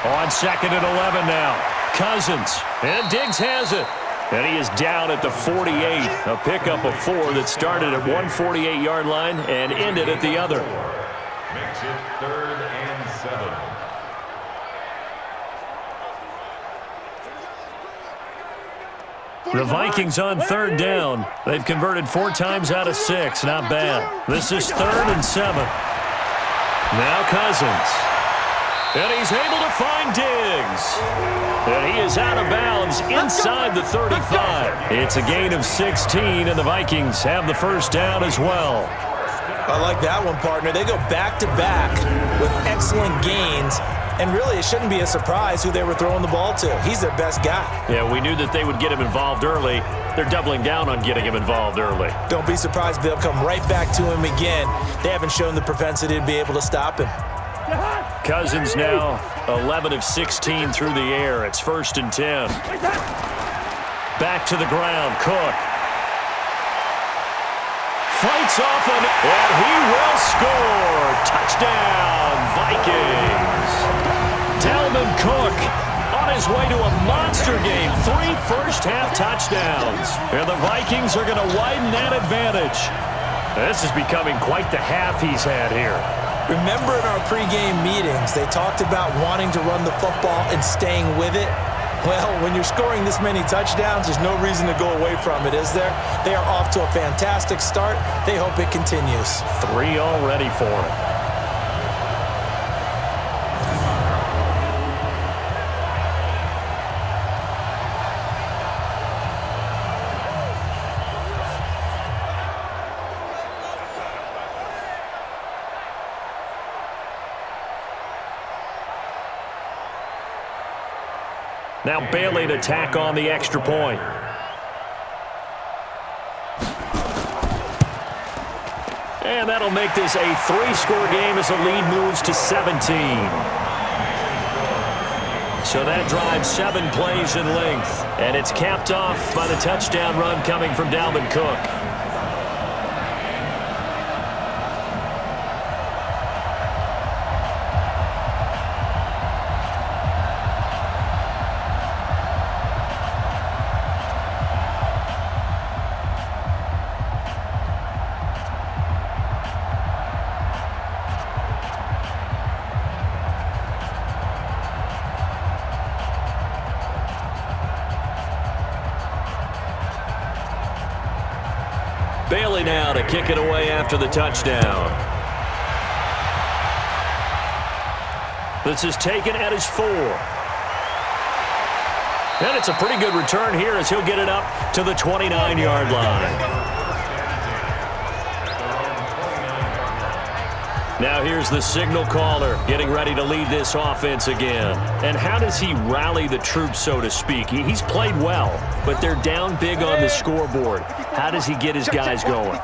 On 2nd and 11 now. Cousins. And Diggs has it. And he is down at the 48. A pickup of 4 that started at 148-yard line and ended at the other. Makes it 3rd and 7. The Vikings on 3rd down. They've converted 4 times out of 6. Not bad. This is 3rd and 7. Now Cousins. And he's able to find Diggs. And he is out of bounds inside the 35. It's a gain of 16, and the Vikings have the 1st down as well. I like that one, partner. They go back-to-back with excellent gains. And really, it shouldn't be a surprise who they were throwing the ball to. He's their best guy. Yeah, we knew that they would get him involved early. They're doubling down on getting him involved early. Don't be surprised if they'll come right back to him again. They haven't shown the propensity to be able to stop him. Cousins now 11 of 16 through the air. It's 1st and 10. Back to the ground. Cook. Fights off and he will score. Touchdown, Vikings. Dalvin Cook on his way to a monster game. 3 first-half touchdowns. And the Vikings are going to widen that advantage. This is becoming quite the half he's had here. Remember in our pregame meetings, they talked about wanting to run the football and staying with it? Well, when you're scoring this many touchdowns, there's no reason to go away from it, is there? They are off to a fantastic start. They hope it continues. 3 already for him. Now Bailey to tack on the extra point. And that'll make this a 3-score game as the lead moves to 17. So that drives 7 plays in length. And it's capped off by the touchdown run coming from Dalvin Cook. Bailey now to kick it away after the touchdown. This is taken at his 4. And it's a pretty good return here as he'll get it up to the 29-yard line. Now here's the signal caller getting ready to lead this offense again. And how does he rally the troops, so to speak? He's played well, but they're down big on the scoreboard. How does he get his guys going?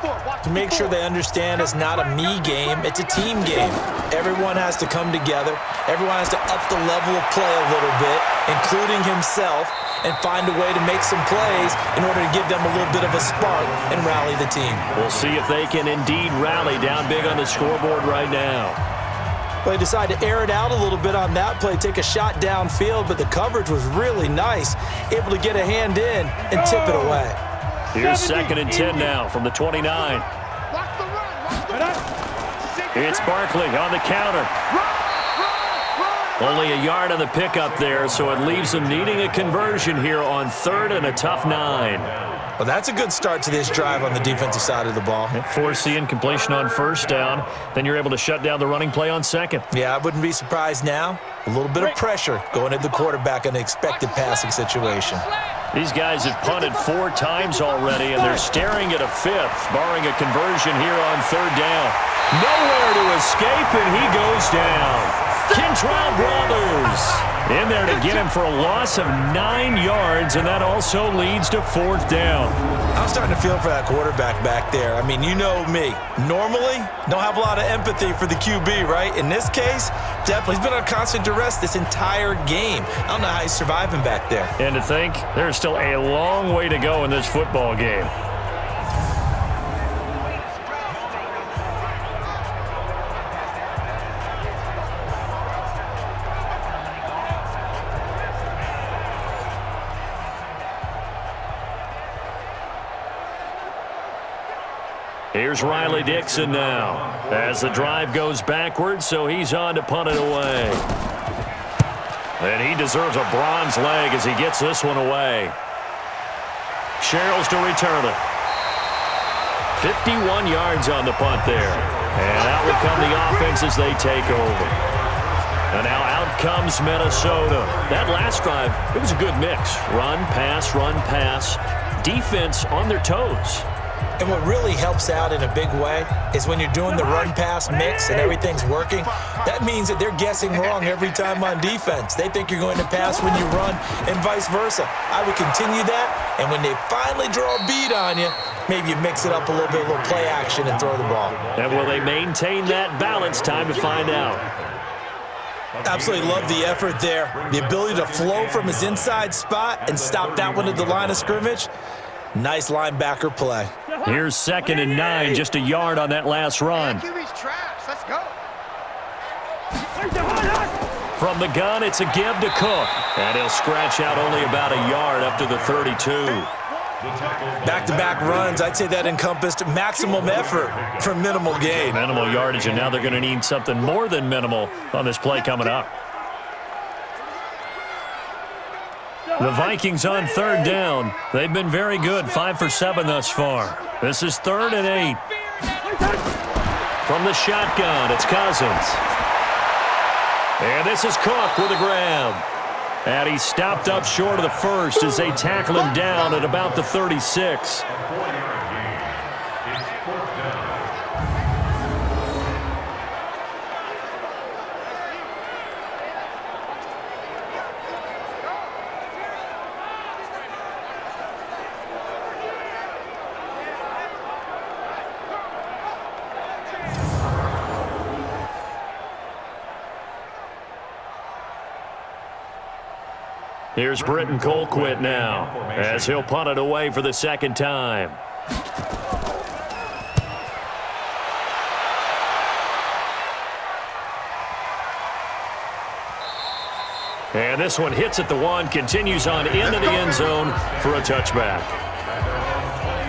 To make sure they understand it's not a me game, it's a team game. Everyone has to come together. Everyone has to up the level of play a little bit, including himself, and find a way to make some plays in order to give them a little bit of a spark and rally the team. We'll see if they can indeed rally down big on the scoreboard right now. They decided to air it out a little bit on that play, take a shot downfield, but the coverage was really nice, able to get a hand in and tip it away. Here's 2nd and 10 now from the 29. It's Barkley on the counter. Only a yard on the pickup there, so it leaves them needing a conversion here on 3rd and a tough 9. Well, that's a good start to this drive on the defensive side of the ball. Force the incompletion on 1st down. Then you're able to shut down the running play on 2nd. Yeah, I wouldn't be surprised now. A little bit of pressure going at the quarterback in an expected passing situation. These guys have punted 4 times already, and they're staring at a 5th, barring a conversion here on 3rd down. Nowhere to escape, and he goes down. Kentrell Brothers in there to get him for a loss of 9 yards, and that also leads to 4th down. I'm starting to feel for that quarterback back there. I mean, you know me. Normally, don't have a lot of empathy for the QB, right? In this case, definitely. He's been on constant duress this entire game. I don't know how he's surviving back there. And to think, there's still a long way to go in this football game. Here's Riley Dixon now as the drive goes backwards, so he's on to punt it away. And he deserves a bronze leg as he gets this one away. Sherrills to return it. 51 yards on the punt there. And out will come the offense as they take over. And now out comes Minnesota. That last drive, it was a good mix. Run, pass, defense on their toes. And what really helps out in a big way is when you're doing the run-pass mix and everything's working, that means that they're guessing wrong every time on defense. They think you're going to pass when you run and vice versa. I would continue that, and when they finally draw a bead on you, maybe you mix it up a little bit, a little play action and throw the ball. And will they maintain that balance? Time to find out. Absolutely love the effort there. The ability to flow from his inside spot and stop that one at the line of scrimmage. Nice linebacker play. Here's 2nd and 9, just a yard on that last run. Let's go. From the gun, it's a give to Cook. And he'll scratch out only about a yard up to the 32. Back-to-back runs, I'd say that encompassed maximum effort for minimal gain. Minimal yardage, and now they're going to need something more than minimal on this play coming up. The Vikings on 3rd down. They've been very good, 5 for 7 thus far. This is 3rd and 8. From the shotgun, it's Cousins. And this is Cook with a grab. And he stopped up short of the first as they tackle him down at about the 36. Here's Britton Colquitt now, as he'll punt it away for the second time. And this one hits at the one, continues on into the end zone for a touchback.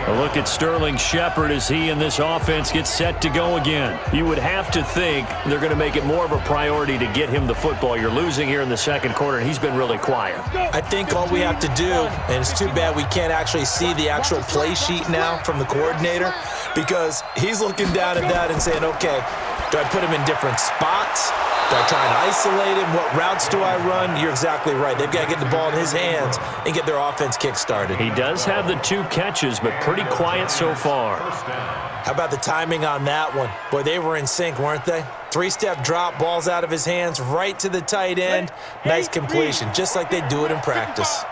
A look at Sterling Shepard as he and this offense get set to go again. You would have to think they're going to make it more of a priority to get him the football. You're losing here in the second quarter, and he's been really quiet. I think all we have to do, and it's too bad we can't actually see the actual play sheet now from the coordinator, because he's looking down at that and saying, okay, do I put him in different spots? Do I try and isolate him? What routes do I run? You're exactly right. They've got to get the ball in his hands and get their offense kick-started. He does have the 2 catches, but pretty quiet so far. How about the timing on that one? Boy, they were in sync, weren't they? 3-step drop, balls out of his hands, right to the tight end. Nice completion, just like they do it in practice.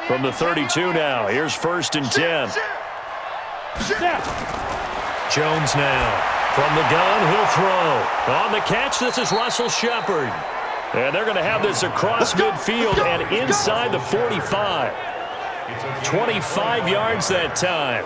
From the 32 now, here's 1st and 10. Jones now. From the gun, he'll throw. On the catch, this is Russell Shepard. And they're going to have this across midfield and inside the 45. 25 yards that time.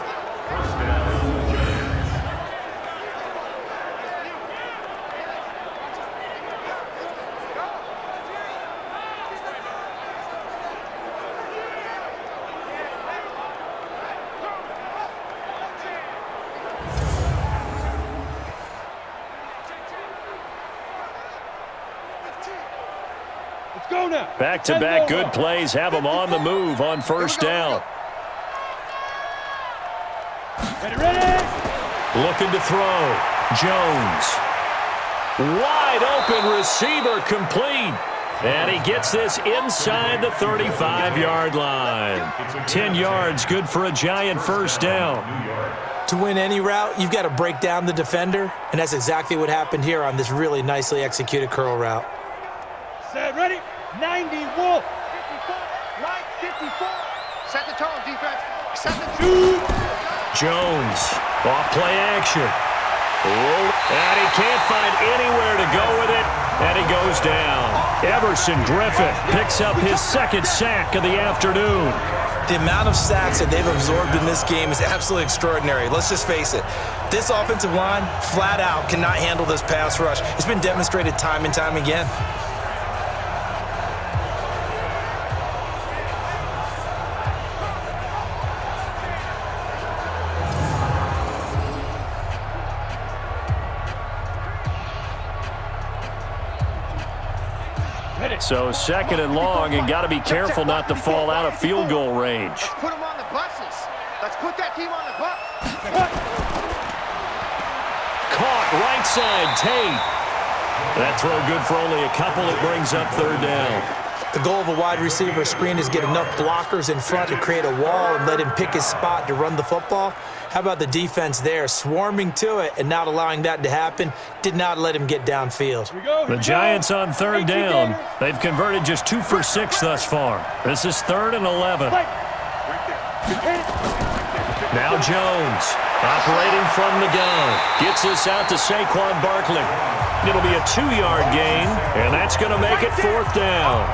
Back-to-back good plays have them on the move on 1st down. Ready. Looking to throw. Jones. Wide open receiver complete. And he gets this inside the 35-yard line. 10 yards, good for a Giant 1st down. To win any route, you've got to break down the defender, and that's exactly what happened here on this really nicely executed curl route. Set, ready. 90, Wolf. 54, right, 54. Set the tone, defense. Set the Shoot. Jones, off play action. And he can't find anywhere to go with it, and he goes down. Everson Griffith picks up his 2nd sack of the afternoon. The amount of sacks that they've absorbed in this game is absolutely extraordinary. Let's just face it. This offensive line, flat out, cannot handle this pass rush. It's been demonstrated time and time again. So 2nd and long, and got to be careful not to fall out of field goal range. Let's put them on the buses. Let's put that team on the bus. Caught right side, Tate. That throw good for only a couple. It brings up 3rd down. The goal of a wide receiver screen is get enough blockers in front to create a wall and let him pick his spot to run the football. How about the defense there, swarming to it and not allowing that to happen? Did not let him get downfield. The Giants on 3rd down. They've converted just 2 for 6 thus far. This is 3rd and 11. Now Jones, operating from the gun. Gets this out to Saquon Barkley. It'll be a 2-yard gain, and that's going to make it 4th down.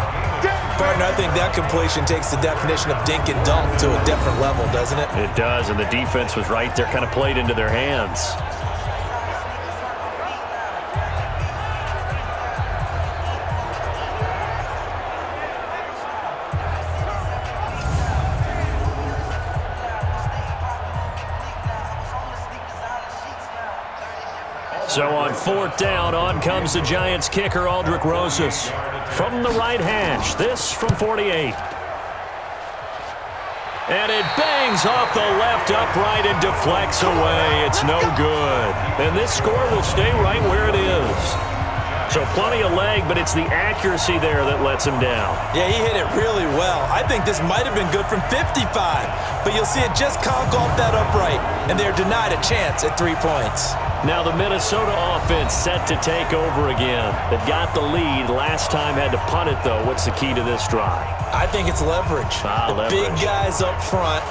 Partner, I think that completion takes the definition of dink and dunk to a different level, doesn't it? It does, and the defense was right there, kind of played into their hands. So on 4th down, on comes the Giants kicker, Aldrick Rosas. From the right hash, this from 48. And it bangs off the left upright and deflects away. It's no good. And this score will stay right where it is. So plenty of leg, but it's the accuracy there that lets him down. Yeah, he hit it really well. I think this might have been good from 55, but you'll see it just conk off that upright, and they're denied a chance at 3 points. Now the Minnesota offense set to take over again. They've got the lead. Last time had to punt it, though. What's the key to this drive? I think it's leverage. Leverage. Big guys up front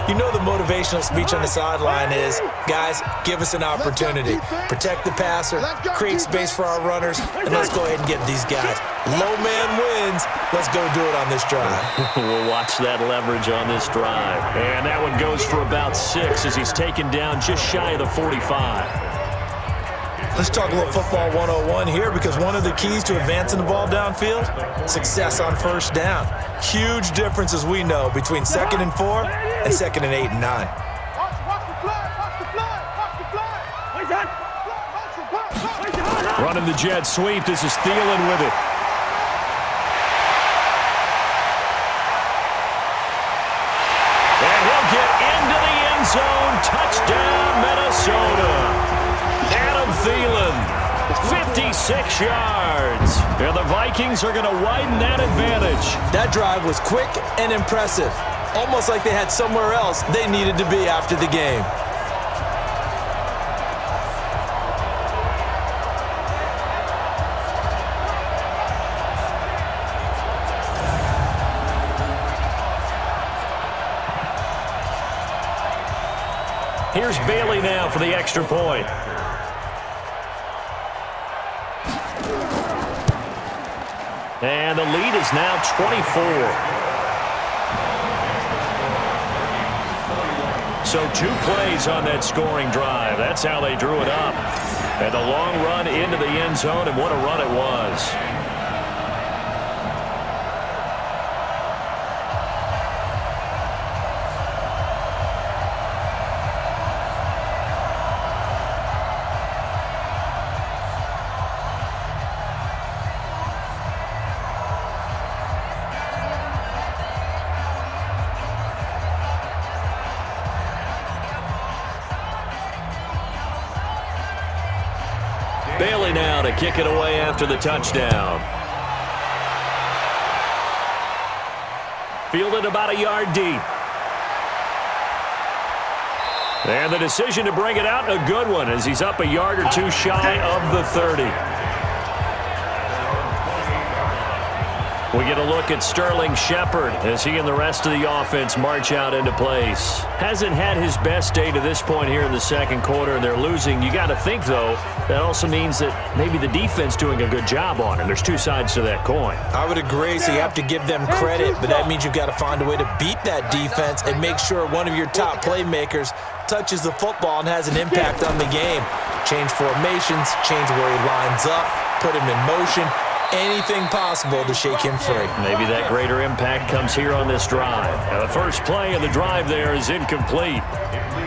You know the motivational speech on the sideline is, guys, give us an opportunity. Protect the passer, create space for our runners, and let's go ahead and get these guys. Low man wins. Let's go do it on this drive. We'll watch that leverage on this drive. And that one goes for about 6 as he's taken down just shy of the 45. Let's talk a little football 101 here, because one of the keys to advancing the ball downfield, success on first down. Huge difference, as we know, between 2nd and 4 and 2nd and 8 and 9. Watch the flag, watch the flag, watch the flag. Where's that? Watch the flag. Running the jet sweep. This is Thielen with it. And he'll get into the end zone. Touchdown, Minnesota. Adam Thielen, 56 yards. And the Vikings are going to widen that advantage. That drive was quick and impressive. Almost like they had somewhere else they needed to be after the game. Here's Bailey now for the extra point. And the lead is now 24. So 2 plays on that scoring drive. That's how they drew it up. And the long run into the end zone, and what a run it was. Bailey now to kick it away after the touchdown. Fielded about a yard deep. And the decision to bring it out, a good one, as he's up a yard or 2 shy of the 30. We get a look at Sterling Shepard as he and the rest of the offense march out into place. Hasn't had his best day to this point here in the second quarter, and they're losing. You got to think, though, that also means that maybe the defense doing a good job on him. There's 2 sides to that coin. I would agree, so you have to give them credit, but that means you've got to find a way to beat that defense and make sure one of your top playmakers touches the football and has an impact on the game. Change formations, change where he lines up, put him in motion. Anything possible to shake him free. Maybe that greater impact comes here on this drive. Now the first play of the drive there is incomplete.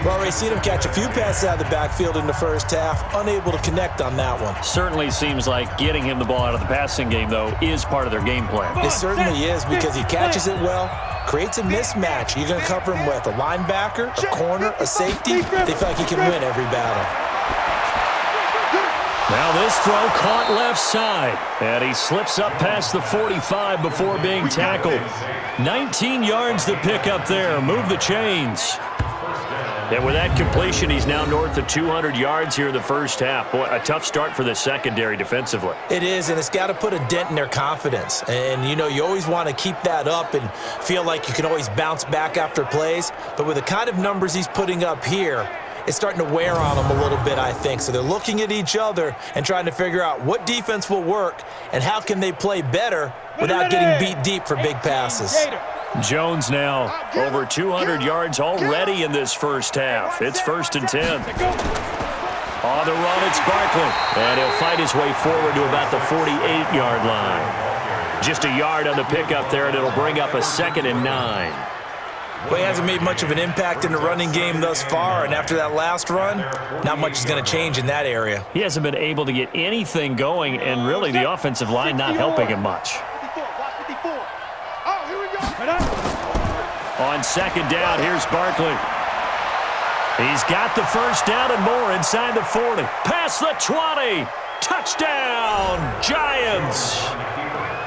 Well, already seen him catch a few passes out of the backfield in the first half, unable to connect on that one. Certainly seems like getting him the ball out of the passing game, though, is part of their game plan. It certainly is, because he catches it well, creates a mismatch. You're going to cover him with a linebacker, a corner, a safety. They feel like he can win every battle. Now this throw caught left side, and he slips up past the 45 before being tackled. 19 yards to pick up there. Move the chains. And with that completion, he's now north of 200 yards here in the first half. Boy, a tough start for the secondary defensively. It is, and it's got to put a dent in their confidence. And, you know, you always want to keep that up and feel like you can always bounce back after plays. But with the kind of numbers he's putting up here, it's starting to wear on them a little bit, I think. So they're looking at each other and trying to figure out what defense will work and how can they play better without getting beat deep for big passes. Jones now over 200 yards already in this first half. It's 1st and 10. On the run, it's Barkley. And he'll fight his way forward to about the 48-yard line. Just a yard on the pickup there, and it'll bring up a 2nd and 9. Well, he hasn't made much of an impact in the running game thus far, and after that last run, not much is going to change in that area. He hasn't been able to get anything going, and really the offensive line not helping him much. On 2nd down, here's Barkley. He's got the first down and more inside the 40. Past the 20. Touchdown, Giants.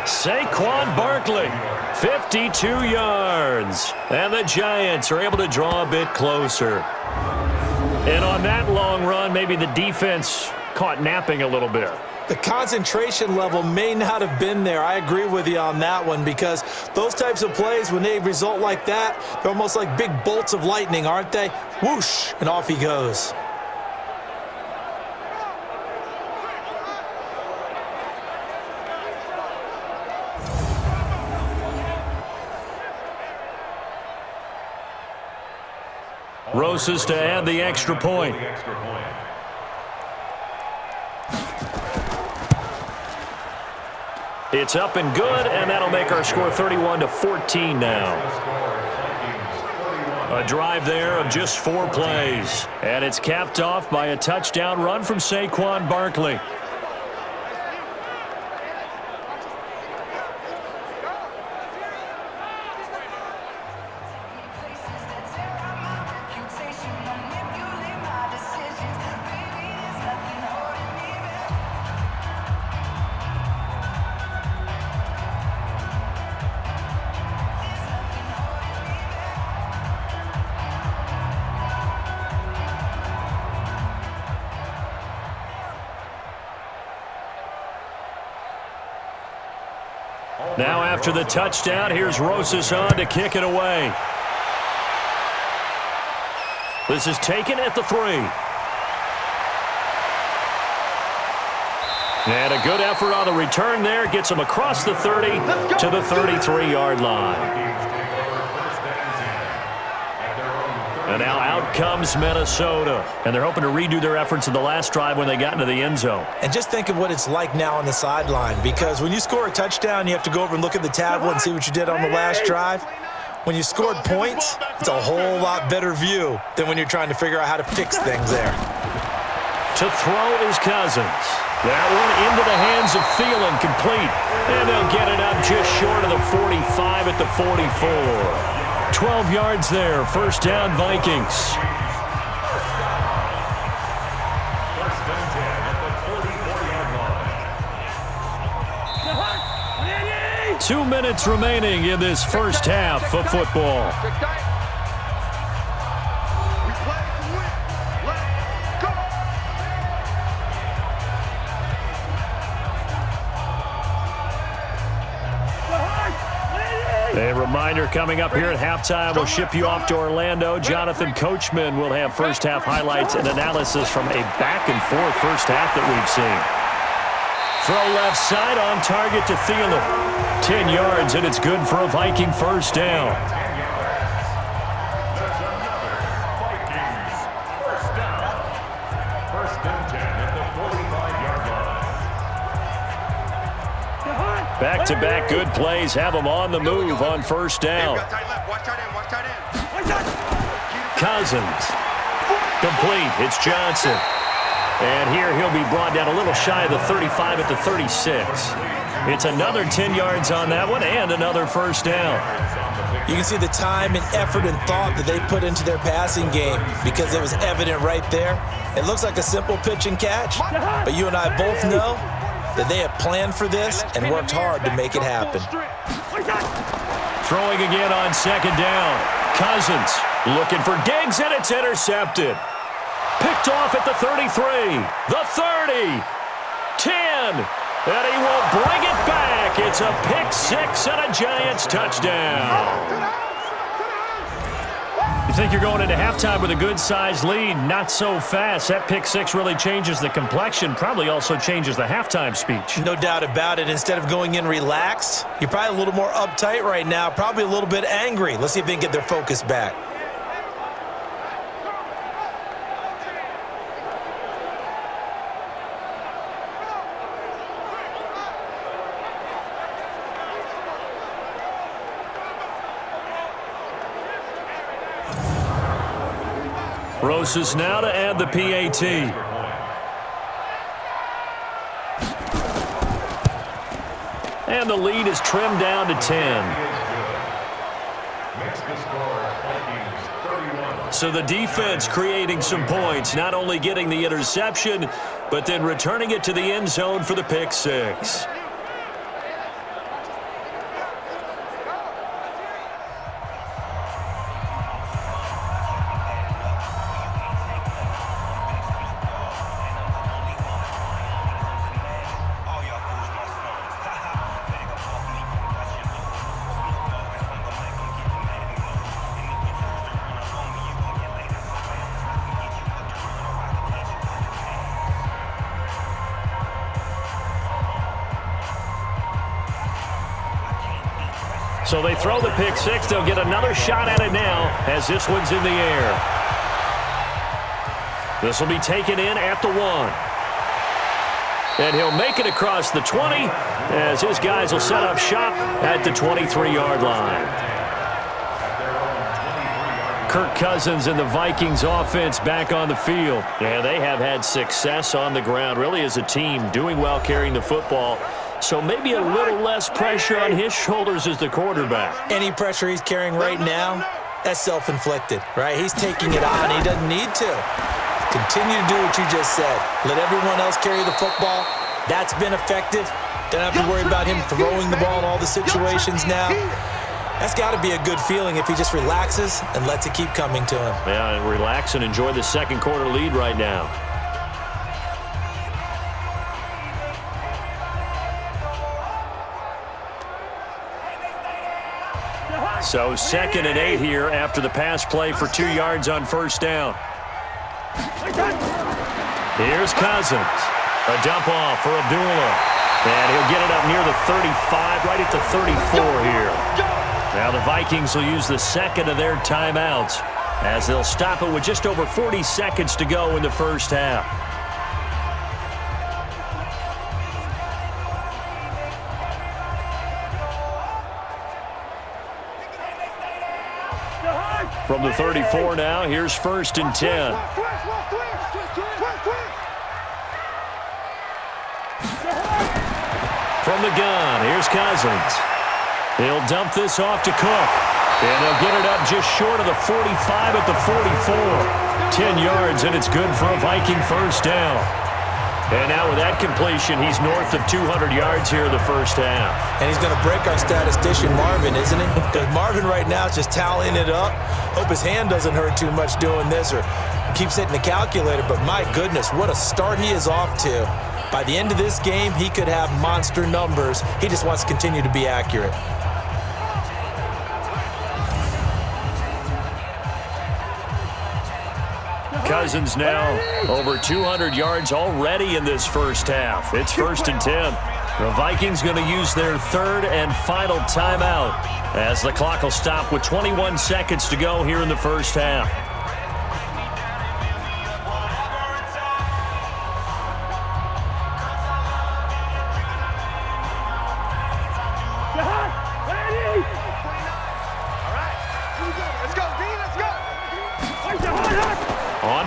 Saquon Barkley, 52 yards. And the Giants are able to draw a bit closer. And on that long run, maybe the defense caught napping a little bit. The concentration level may not have been there. I agree with you on that one, because those types of plays, when they result like that, they're almost like big bolts of lightning, aren't they? Whoosh, and off he goes. Rosas to add the extra point. It's up and good, and that'll make our score 31-14 now. A drive there of just 4 plays, and it's capped off by a touchdown run from Saquon Barkley. Now after the touchdown, here's Rosas on to kick it away. This is taken at the 3. And a good effort on the return there. Gets him across the 30 to the 33-yard line. And now out comes Minnesota. And they're hoping to redo their efforts in the last drive when they got into the end zone. And just think of what it's like now on the sideline, because when you score a touchdown, you have to go over and look at the tablet and see what you did on the last drive. When you scored points, it's a whole lot better view than when you're trying to figure out how to fix things there. To throw is Cousins. That one into the hands of Thielen, complete. And they'll get it up just short of the 45 at the 44. 12 yards there, first down Vikings. First and 10 at the 44-yard line. 2 minutes remaining in this first half of football. We play to win. Let's go. A reminder coming up here at halftime. We'll ship you off to Orlando. Jonathan Coachman will have first half highlights and analysis from a back-and-forth first half that we've seen. Throw left side on target to Thielen. 10 yards, and it's good for a Viking first down. 10 yards. That's another Vikings first down. First and 10 at the 45-yard line. Back-to-back good plays have them on the move on first down. Cousins. Complete. It's Johnson. And here he'll be brought down a little shy of the 35 at the 36. It's another 10 yards on that one and another first down. You can see the time and effort and thought that they put into their passing game, because it was evident right there. It looks like a simple pitch and catch, but you and I both know that they have planned for this and worked hard to make it happen. Throwing again on second down. Cousins looking for Diggs, and it's intercepted. Picked off at the 33, the 30, 10, and he will bring it back. It's a pick six and a Giants touchdown. You think you're going into halftime with a good-sized lead? Not so fast. That pick six really changes the complexion, probably also changes the halftime speech. No doubt about it. Instead of going in relaxed, you're probably a little more uptight right now, probably a little bit angry. Let's see if they can get their focus back. Rosas now to add the PAT. And the lead is trimmed down to 10. So the defense creating some points, not only getting the interception, but then returning it to the end zone for the pick six. So they throw the pick six. They'll get another shot at it now as this one's in the air. This will be taken in at the 1. And he'll make it across the 20 as his guys will set up shop at the 23-yard line. Kirk Cousins and the Vikings offense back on the field. Yeah, they have had success on the ground, really as a team, doing well carrying the football. So maybe a little less pressure on his shoulders as the quarterback. Any pressure he's carrying right now, that's self-inflicted, right? He's taking it on. He doesn't need to. Continue to do what you just said. Let everyone else carry the football. That's been effective. Don't have to worry about him throwing the ball in all the situations now. That's got to be a good feeling if he just relaxes and lets it keep coming to him. Yeah, and relax and enjoy the second quarter lead right now. So 2nd and 8 here after the pass play for 2 yards on first down. Here's Cousins. A dump off for Abdullah. And he'll get it up near the 35, right at the 34 here. Now the Vikings will use the second of their timeouts as they'll stop it with just over 40 seconds to go in the first half. From the 34 now, here's 1st and 10. From the gun, here's Cousins. He'll dump this off to Cook. And they'll get it up just short of the 45 at the 44. 10 yards, and it's good for a Viking first down. And now with that completion, he's north of 200 yards here in the first half. And he's going to break our statistician, Marvin, isn't he? Because Marvin right now is just tallying it up. Hope his hand doesn't hurt too much doing this or keeps hitting the calculator. But my goodness, what a start he is off to. By the end of this game, he could have monster numbers. He just wants to continue to be accurate. Cousins now over 200 yards already in this first half. It's 1st and 10. The Vikings going to use their 3rd and final timeout as the clock will stop with 21 seconds to go here in the first half.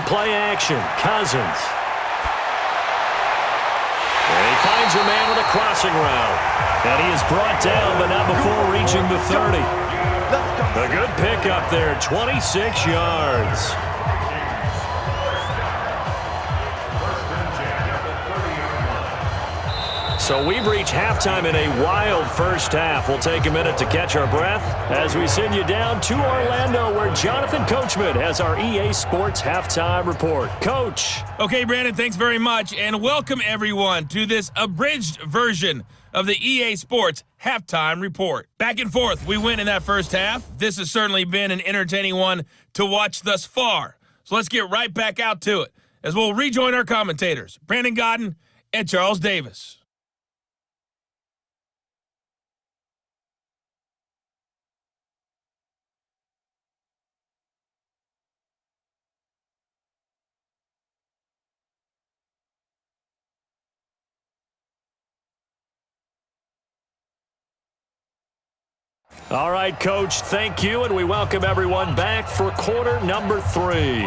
Play action, Cousins. And he finds a man with a crossing route. And he is brought down, but not before reaching the 30. A good pickup there, 26 yards. So we've reached halftime in a wild first half. We'll take a minute to catch our breath as we send you down to Orlando where Jonathan Coachman has our EA Sports Halftime Report. Coach. Okay, Brandon, thanks very much, and welcome everyone to this abridged version of the EA Sports Halftime Report. Back and forth, we win in that first half. This has certainly been an entertaining one to watch thus far. So let's get right back out to it as we'll rejoin our commentators, Brandon Godden and Charles Davis. All right, Coach, thank you, and we welcome everyone back for quarter number 3.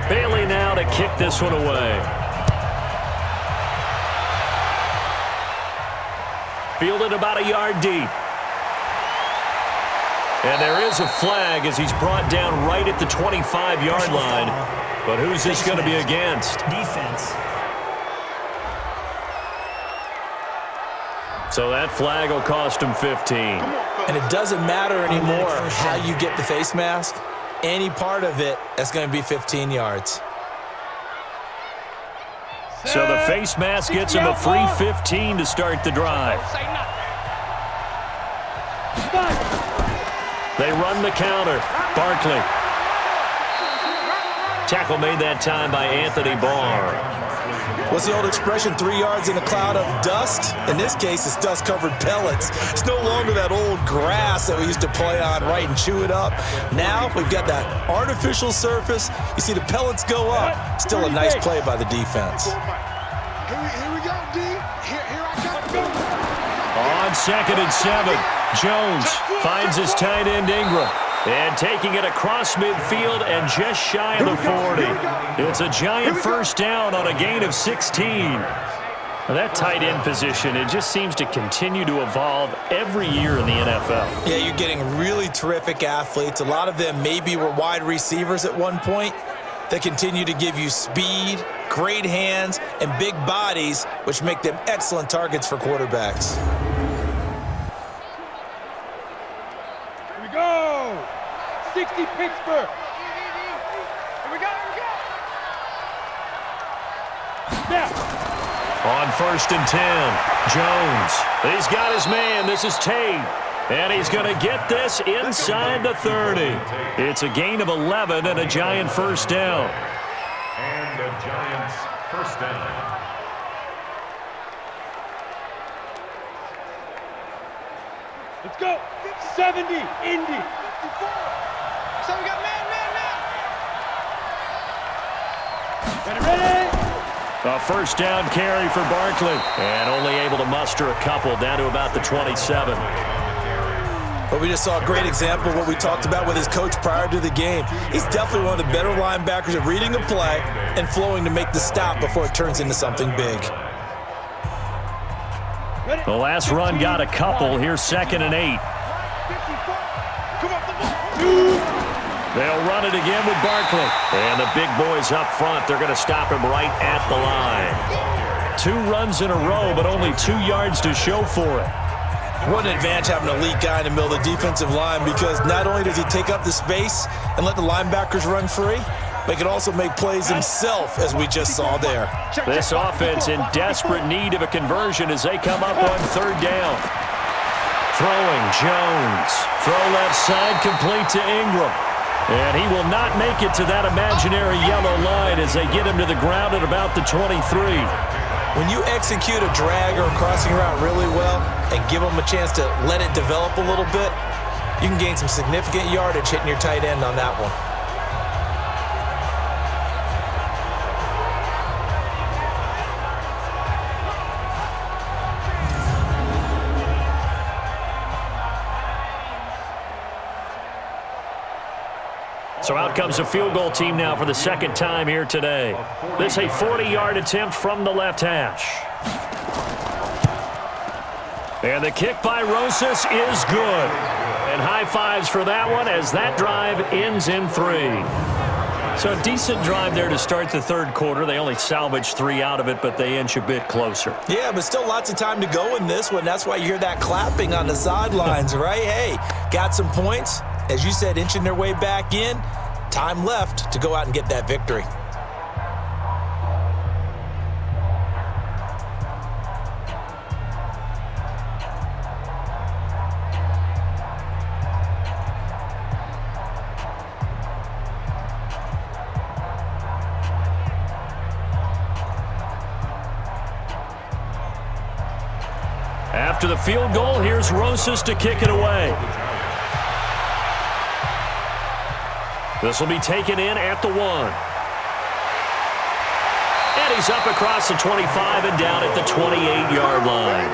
Bailey now to kick this one away. Fielded about a yard deep. And there is a flag as he's brought down right at the 25-yard line. But who's this going to be against? Defense. So that flag will cost him 15. And it doesn't matter anymore how you get the face mask. Any part of it, that's going to be 15 yards. So the face mask gets him a free 15 to start the drive. They run the counter. Barkley. Tackle made that time by Anthony Barr. What's the old expression, 3 yards in a cloud of dust? In this case, it's dust-covered pellets. It's no longer that old grass that we used to play on, right, and chew it up. Now we've got that artificial surface. You see the pellets go up. Still a nice play by the defense. Here we go, D. Here I come. On 2nd and 7, Jones finds his tight end Ingram. And taking it across midfield and just shy of the 40. It's a giant first down on a gain of 16. Now that tight end position, it just seems to continue to evolve every year in the NFL. Yeah, you're getting really terrific athletes. A lot of them maybe were wide receivers at one point. They continue to give you speed, great hands, and big bodies, which make them excellent targets for quarterbacks. Here we go. 60 Pittsburgh. Here we go. Now. On 1st and 10, Jones. He's got his man. This is Tate. And he's going to get this inside the 30. It's a gain of 11 and a giant first down. And the Giants first down. Let's go. 70, Indy. So we got man. Ready? A first down carry for Barkley. And only able to muster a couple down to about the 27. But we just saw a great example of what we talked about with his coach prior to the game. He's definitely one of the better linebackers at reading a play and flowing to make the stop before it turns into something big. The last run got a couple. Here's 2nd and 8. They'll run it again with Barkley. And the big boys up front, they're going to stop him right at the line. 2 runs in a row, but only 2 yards to show for it. What an advantage having an elite guy in the middle of the defensive line, because not only does he take up the space and let the linebackers run free, but he can also make plays himself, as we just saw there. This offense in desperate need of a conversion as they come up on 3rd down. Throwing, Jones. Throw left side, complete to Ingram. And he will not make it to that imaginary yellow line as they get him to the ground at about the 23. When you execute a drag or a crossing route really well and give them a chance to let it develop a little bit, you can gain some significant yardage hitting your tight end on that one. So out comes a field goal team now for the 2nd time here today. This a 40-yard attempt from the left hash. And the kick by Rosas is good. And high fives for that one as that drive ends in 3. So a decent drive there to start the 3rd quarter. They only salvaged 3 out of it, but they inch a bit closer. Yeah, but still lots of time to go in this one. That's why you hear that clapping on the sidelines, right? Hey, got some points. As you said, inching their way back in. Time left to go out and get that victory. After the field goal, here's Rosas to kick it away. This will be taken in at the 1. And he's up across the 25 and down at the 28-yard line.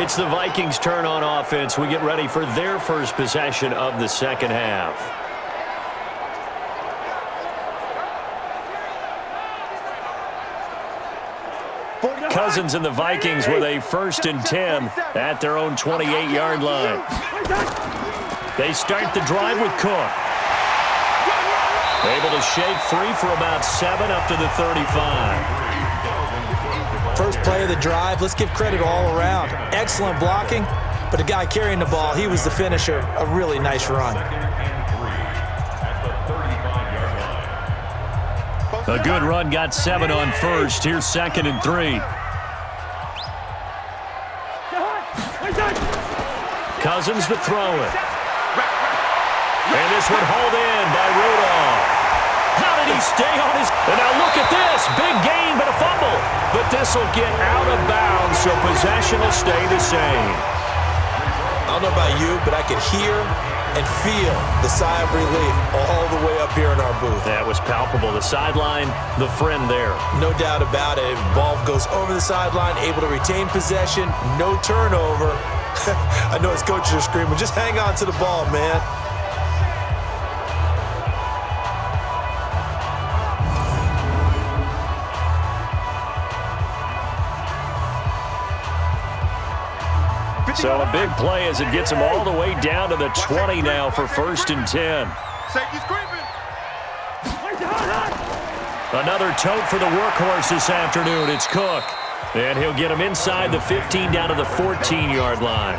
It's the Vikings' turn on offense. We get ready for their first possession of the 2nd half. Cousins and the Vikings with a 1st and 10 at their own 28-yard line. They start the drive with Cook. Able to shake free for about 7 up to the 35. First play of the drive, let's give credit all around. Excellent blocking, but the guy carrying the ball, he was the finisher. A really nice run. A good run got 7 on first. Here's 2nd and 3. Cousins to throw it. And this one hauled in by Rudolph. How did he stay on his... And now look at this. Big gain, but a fumble. But this will get out of bounds, so possession will stay the same. I don't know about you, but I could hear and feel the sigh of relief all the way up here in our booth. That was palpable. The sideline, the friend there. No doubt about it. Ball goes over the sideline, able to retain possession, no turnover. I know his coaches are screaming, just hang on to the ball, man. So a big play as it gets him all the way down to the 20 now for 1st and 10. Safety's creeping. Another tote for the workhorse this afternoon. It's Cook. And he'll get him inside the 15 down to the 14-yard line.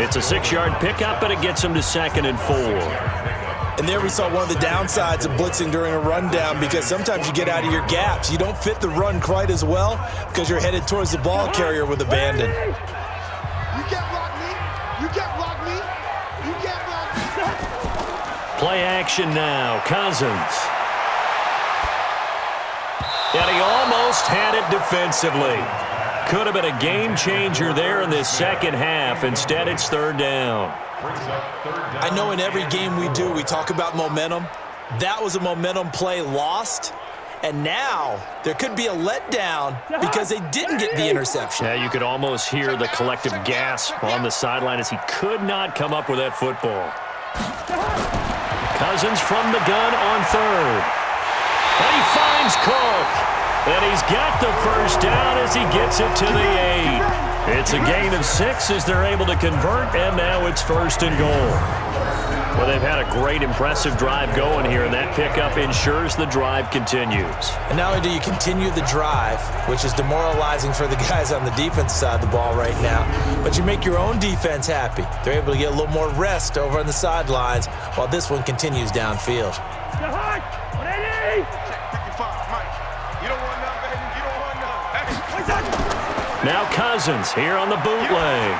It's a 6-yard pickup, but it gets him to 2nd and 4. And there we saw one of the downsides of blitzing during a rundown, because sometimes you get out of your gaps. You don't fit the run quite as well because you're headed towards the ball carrier with abandon. You can't block me. You can't block me. You can't block me. Play action now. Cousins. And he almost had it defensively. Could have been a game changer there in this second half. Instead, it's 3rd down. I know in every game we do, we talk about momentum. That was a momentum play lost. And now there could be a letdown because they didn't get the interception. Yeah, you could almost hear the collective gasp on the sideline as he could not come up with that football. Cousins from the gun on 3rd. And he finds Cook. And he's got the 1st down as he gets it to the 8. It's a gain of 6 as they're able to convert, and now it's 1st and goal. Well, they've had a great, impressive drive going here, and that pickup ensures the drive continues. And not only do you continue the drive, which is demoralizing for the guys on the defense side of the ball right now, but you make your own defense happy. They're able to get a little more rest over on the sidelines while this one continues downfield. Now Cousins here on the bootleg.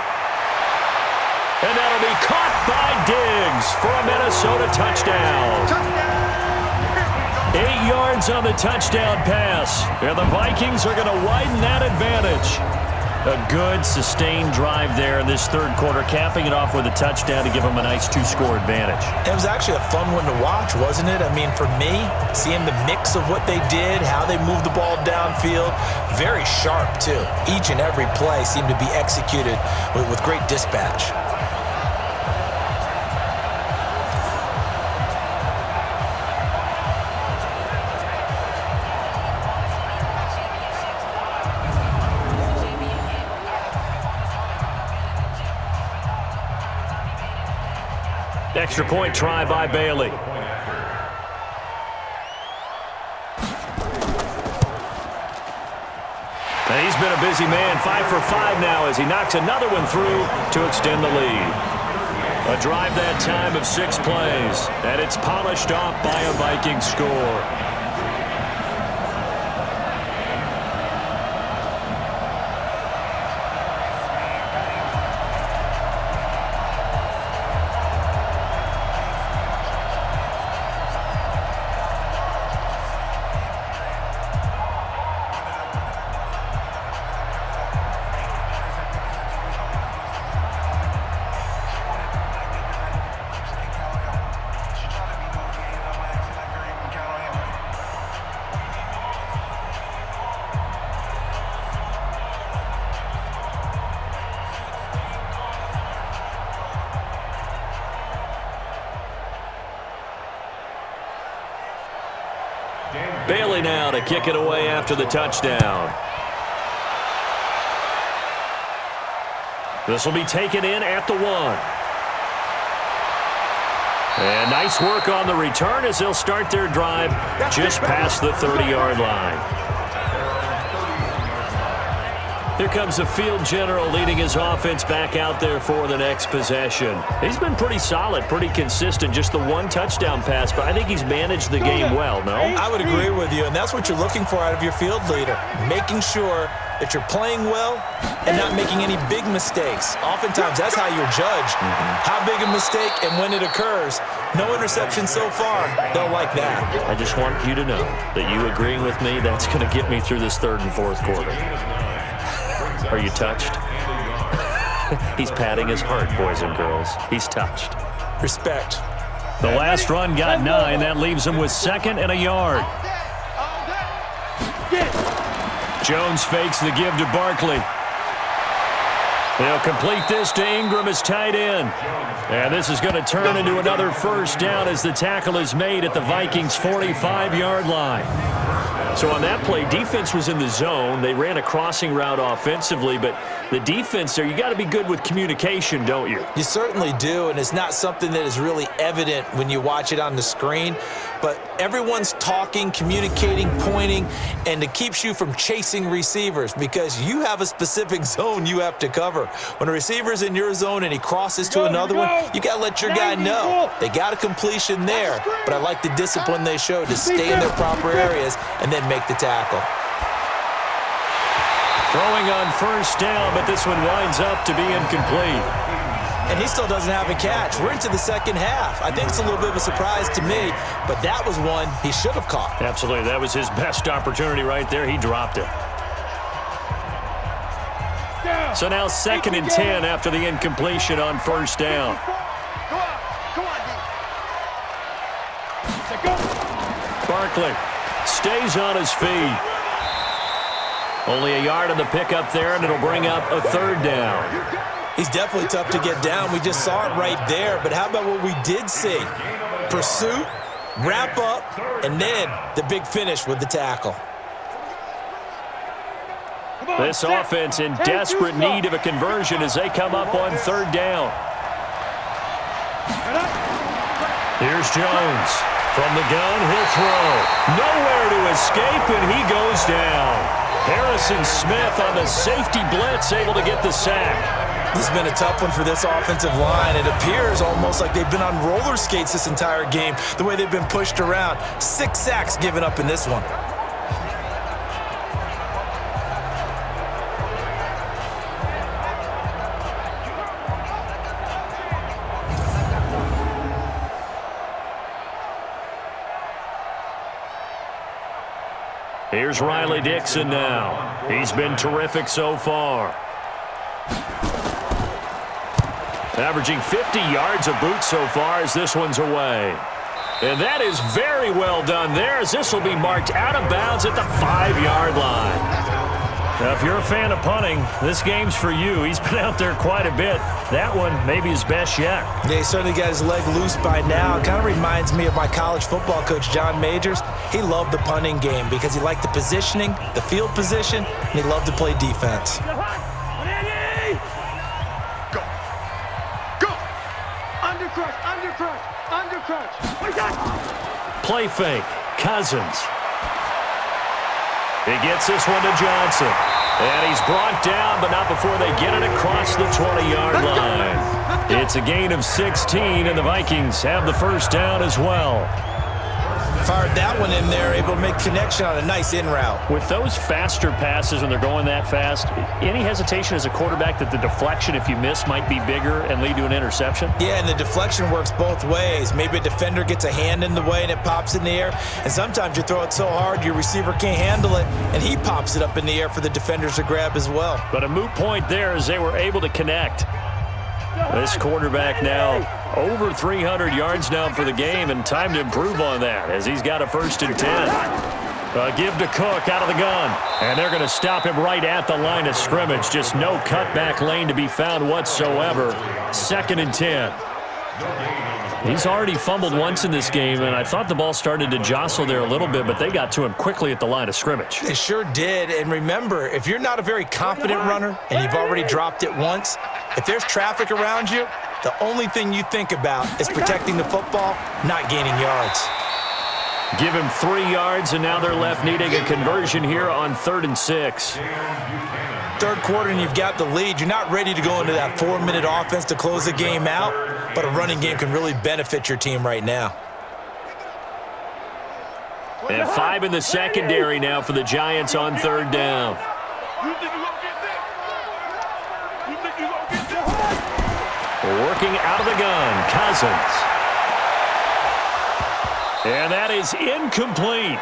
And that'll be caught by Diggs for a Minnesota touchdown. 8 yards on the touchdown pass. And the Vikings are going to widen that advantage. A good, sustained drive there in this 3rd quarter, capping it off with a touchdown to give them a nice 2-score advantage. It was actually a fun one to watch, wasn't it? I mean, for me, seeing the mix of what they did, how they moved the ball downfield, very sharp, too. Each and every play seemed to be executed with great dispatch. Extra point try by Bailey. And he's been a busy man, 5 for 5 now as he knocks another one through to extend the lead. A drive that time of 6 plays, and it's polished off by a Vikings score. Bailey now to kick it away after the touchdown. This will be taken in at the 1. And nice work on the return as they'll start their drive just past the 30-yard line. Here comes the field general leading his offense back out there for the next possession. He's been pretty solid, pretty consistent, just the one touchdown pass, but I think he's managed the game well, no? I would agree with you, and that's what you're looking for out of your field leader, making sure that you're playing well and not making any big mistakes. Oftentimes, that's how you're judged. How big a mistake and when it occurs. No interception so far. They'll like that. I just want you to know that you agreeing with me, that's going to get me through this third and fourth quarter. Are you touched? He's patting his heart, boys and girls. He's touched. Respect. The last run got 9. That leaves him with 2nd and a yard. Jones fakes the give to Barkley. They'll complete this to Ingram as tight end. And this is going to turn into another first down as the tackle is made at the Vikings' 45-yard line. So on that play, defense was in the zone. They ran a crossing route offensively, but the defense there, you got to be good with communication, don't you? You certainly do, and it's not something that is really evident when you watch it on the screen. But everyone's talking, communicating, pointing, and it keeps you from chasing receivers because you have a specific zone you have to cover. When a receiver's in your zone and he crosses to another one, you got to let your guy know. They got a completion there, but I like the discipline they showed to stay in their proper areas and then make the tackle. Throwing on first down, but this one winds up to be incomplete. And he still doesn't have a catch. We're into the second half. I think it's a little bit of a surprise to me, but that was one he should have caught. Absolutely. That was his best opportunity right there. He dropped it. So now 2nd and 10 after the incompletion on first down. Barkley stays on his feet. Only a yard on the pickup there, and it'll bring up a third down. He's definitely tough to get down. We just saw it right there. But how about what we did see? Pursuit, wrap up, and then the big finish with the tackle. This offense in desperate need of a conversion as they come up on third down. Here's Jones. From the gun, he'll throw. Nowhere to escape, and he goes down. Harrison Smith on the safety blitz, able to get the sack. This has been a tough one for this offensive line. It appears almost like they've been on roller skates this entire game, the way they've been pushed around. 6 sacks given up in this one. Here's Riley Dixon now. He's been terrific so far. Averaging 50 yards a boot so far as this one's away. And that is very well done there as this will be marked out of bounds at the 5-yard line. Now, if you're a fan of punting, this game's for you. He's been out there quite a bit. That one may be his best yet. Yeah, he certainly got his leg loose by now. It kind of reminds me of my college football coach, John Majors. He loved the punting game because he liked the positioning, the field position, and he loved to play defense. Play fake. Cousins. He gets this one to Johnson. And he's brought down, but not before they get it across the 20-yard line. It's a gain of 16, and the Vikings have the first down as well. Fired that one in there, able to make connection on a nice in route. With those faster passes when they're going that fast, any hesitation as a quarterback that the deflection, if you miss, might be bigger and lead to an interception? Yeah, and the deflection works both ways. Maybe a defender gets a hand in the way and it pops in the air, and sometimes you throw it so hard your receiver can't handle it, and he pops it up in the air for the defenders to grab as well. But a moot point there as they were able to connect. This quarterback now over 300 yards now for the game, and time to improve on that as he's got a 1st and 10. Give to Cook out of the gun, and they're going to stop him right at the line of scrimmage. Just no cutback lane to be found whatsoever. 2nd and 10. He's already fumbled once in this game, and I thought the ball started to jostle there a little bit, but they got to him quickly at the line of scrimmage. They sure did, and remember, if you're not a very confident runner and you've already dropped it once, if there's traffic around you, the only thing you think about is protecting the football, not gaining yards. Give him 3 yards, and now they're left needing a conversion here on 3rd and 6. Third quarter and you've got the lead. You're not ready to go into that 4-minute offense to close the game out, but a running game can really benefit your team right now. And 5 in the secondary now for the Giants on 3rd down. Working out of the gun, Cousins. And that is incomplete.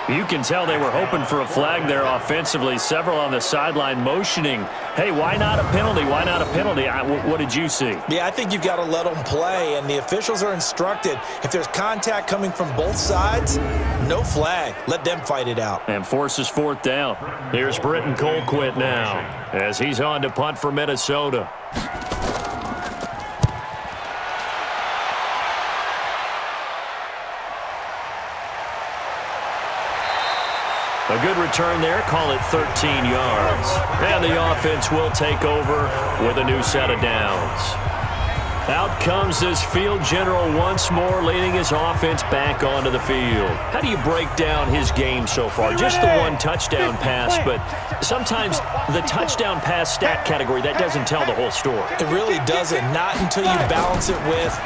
You can tell they were hoping for a flag there offensively. Several on the sideline motioning, hey, why not a penalty? Why not a penalty? What did you see? Yeah, I think you've got to let them play, and the officials are instructed, if there's contact coming from both sides, no flag. Let them fight it out. And forces 4th down. Here's Britton Colquitt now as he's on to punt for Minnesota. A good return there, call it 13 yards. And the offense will take over with a new set of downs. Out comes this field general once more, leading his offense back onto the field. How do you break down his game so far? Just the 1 touchdown pass, but sometimes the touchdown pass stat category, that doesn't tell the whole story. It really doesn't, not until you balance it with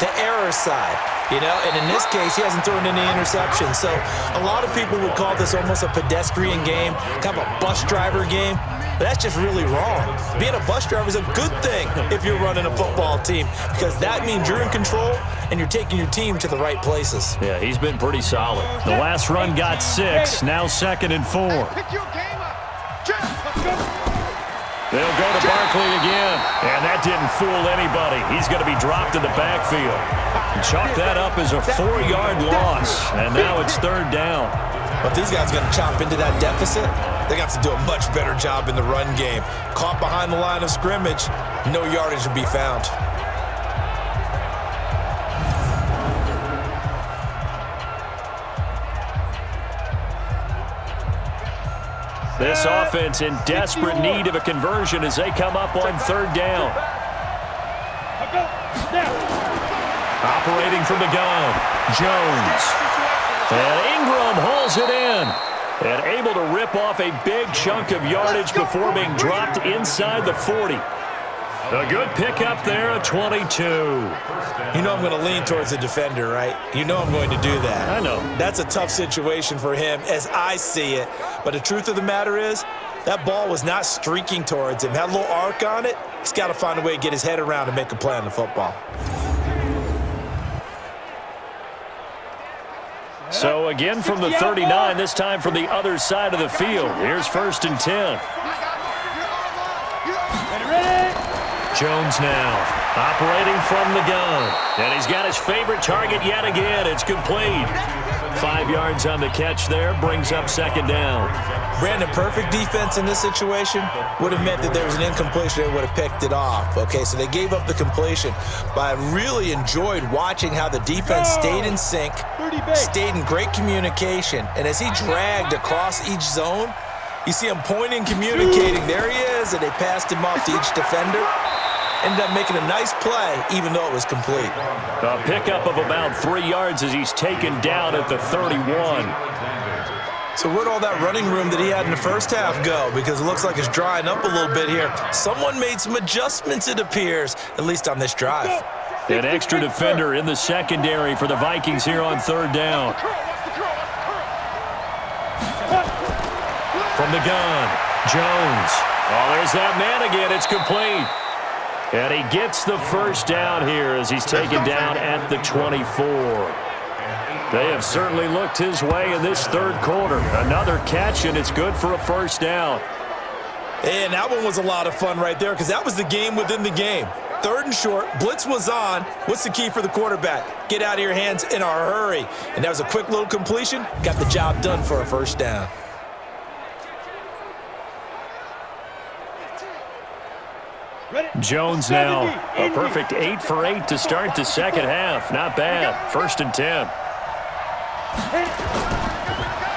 the error side. You know, and in this case, he hasn't thrown any interceptions. So a lot of people would call this almost a pedestrian game, kind of a bus driver game. But that's just really wrong. Being a bus driver is a good thing if you're running a football team, because that means you're in control and you're taking your team to the right places. Yeah, he's been pretty solid. The last run got 6, now 2nd and 4. Pick your game up. Let's go. They'll go to Barkley again, and that didn't fool anybody. He's going to be dropped in the backfield. Chalk that up as a 4-yard loss, and now it's 3rd down. But these guys are going to chop into that deficit. They're going to have to do a much better job in the run game. Caught behind the line of scrimmage, no yardage to be found. This offense in desperate need of a conversion as they come up on 3rd down. Operating from the gun, Jones. And Ingram hauls it in. And able to rip off a big chunk of yardage before being dropped inside the 40. A good pickup there at 22. You know I'm going to lean towards the defender, right? You know I'm going to do that. I know. That's a tough situation for him as I see it. But the truth of the matter is, that ball was not streaking towards him. Had a little arc on it. He's got to find a way to get his head around and make a play on the football. So again from the 39, this time from the other side of the field. Here's 1st and 10. Jones now, operating from the gun. And he's got his favorite target yet again. It's complete. 5 yards on the catch there, brings up 2nd down. Brandon, perfect defense in this situation would have meant that there was an incompletion. They would have picked it off. Okay, so they gave up the completion. But I really enjoyed watching how the defense stayed in sync, stayed in great communication. And as he dragged across each zone, you see him pointing, communicating. There he is, and they passed him off to each defender. Ended up making a nice play, even though it was complete. A pickup of about 3 yards as he's taken down at the 31. So where'd all that running room that he had in the first half go? Because it looks like it's drying up a little bit here. Someone made some adjustments, it appears, at least on this drive. An extra defender in the secondary for the Vikings here on 3rd down. From the gun, Jones. Oh, there's that man again. It's complete. And he gets the 1st down here as he's taken down at the 24. They have certainly looked his way in this 3rd quarter. Another catch, and it's good for a 1st down. And that one was a lot of fun right there, because that was the game within the game. 3rd and short, blitz was on. What's the key for the quarterback? Get out of your hands in a hurry. And that was a quick little completion. Got the job done for a 1st down. Jones now, a perfect 8 for 8 to start the 2nd half. Not bad. 1st and 10.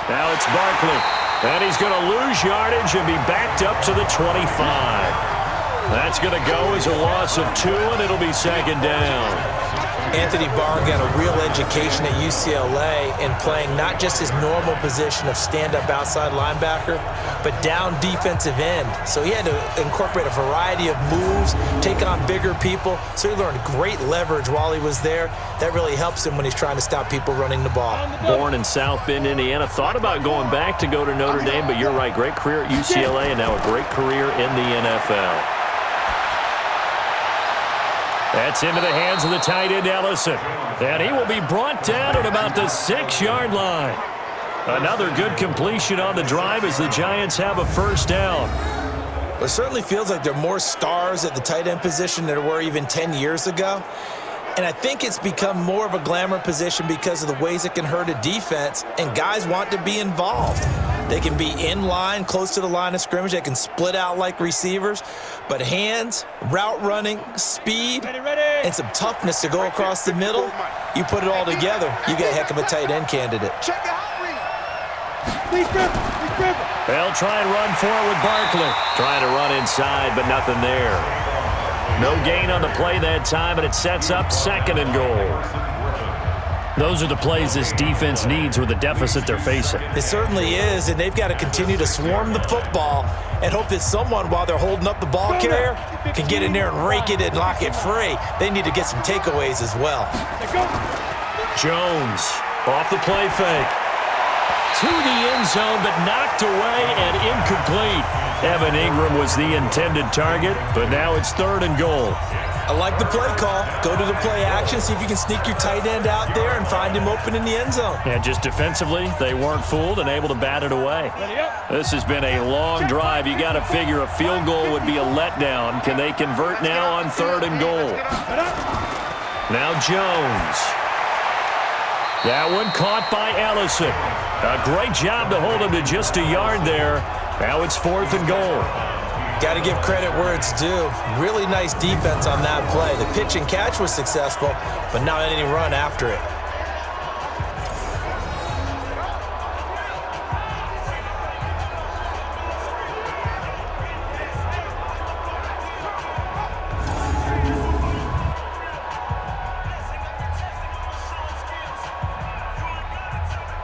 Now it's Barkley. And he's going to lose yardage and be backed up to the 25. That's going to go as a loss of 2, and it'll be second down. Anthony Barr got a real education at UCLA in playing not just his normal position of stand-up outside linebacker, but down defensive end. So he had to incorporate a variety of moves, take on bigger people. So he learned great leverage while he was there. That really helps him when he's trying to stop people running the ball. Born in South Bend, Indiana. Thought about going back to go to Notre Dame, but you're right. Great career at UCLA and now a great career in the NFL. That's into the hands of the tight end, Ellison. And he will be brought down at about the 6-yard line. Another good completion on the drive as the Giants have a first down. Well, it certainly feels like there are more stars at the tight end position than there were even 10 years ago. And I think it's become more of a glamour position because of the ways it can hurt a defense, and guys want to be involved. They can be in line, close to the line of scrimmage. They can split out like receivers. But hands, route running, speed, and some toughness to go across the middle, you put it all together, you got a heck of a tight end candidate. Check the hot read. They'll try and run forward with Barkley. Trying to run inside, but nothing there. No gain on the play that time, and it sets up second and goal. Those are the plays this defense needs with the deficit they're facing. It certainly is, and they've got to continue to swarm the football and hope that someone, while they're holding up the ball carrier, can get in there and rake it and lock it free. They need to get some takeaways as well. Jones off the play fake. To the end zone, but knocked away and incomplete. Evan Ingram was the intended target, but now it's third and goal. I like the play call. Go to the play action, see if you can sneak your tight end out there and find him open in the end zone. And just defensively, they weren't fooled and able to bat it away. This has been a long drive. You got to figure a field goal would be a letdown. Can they convert now on third and goal? Now Jones. That one caught by Ellison. A great job to hold him to just a yard there. Now it's fourth and goal. Got to give credit where it's due. Really nice defense on that play. The pitch and catch was successful, but not any run after it.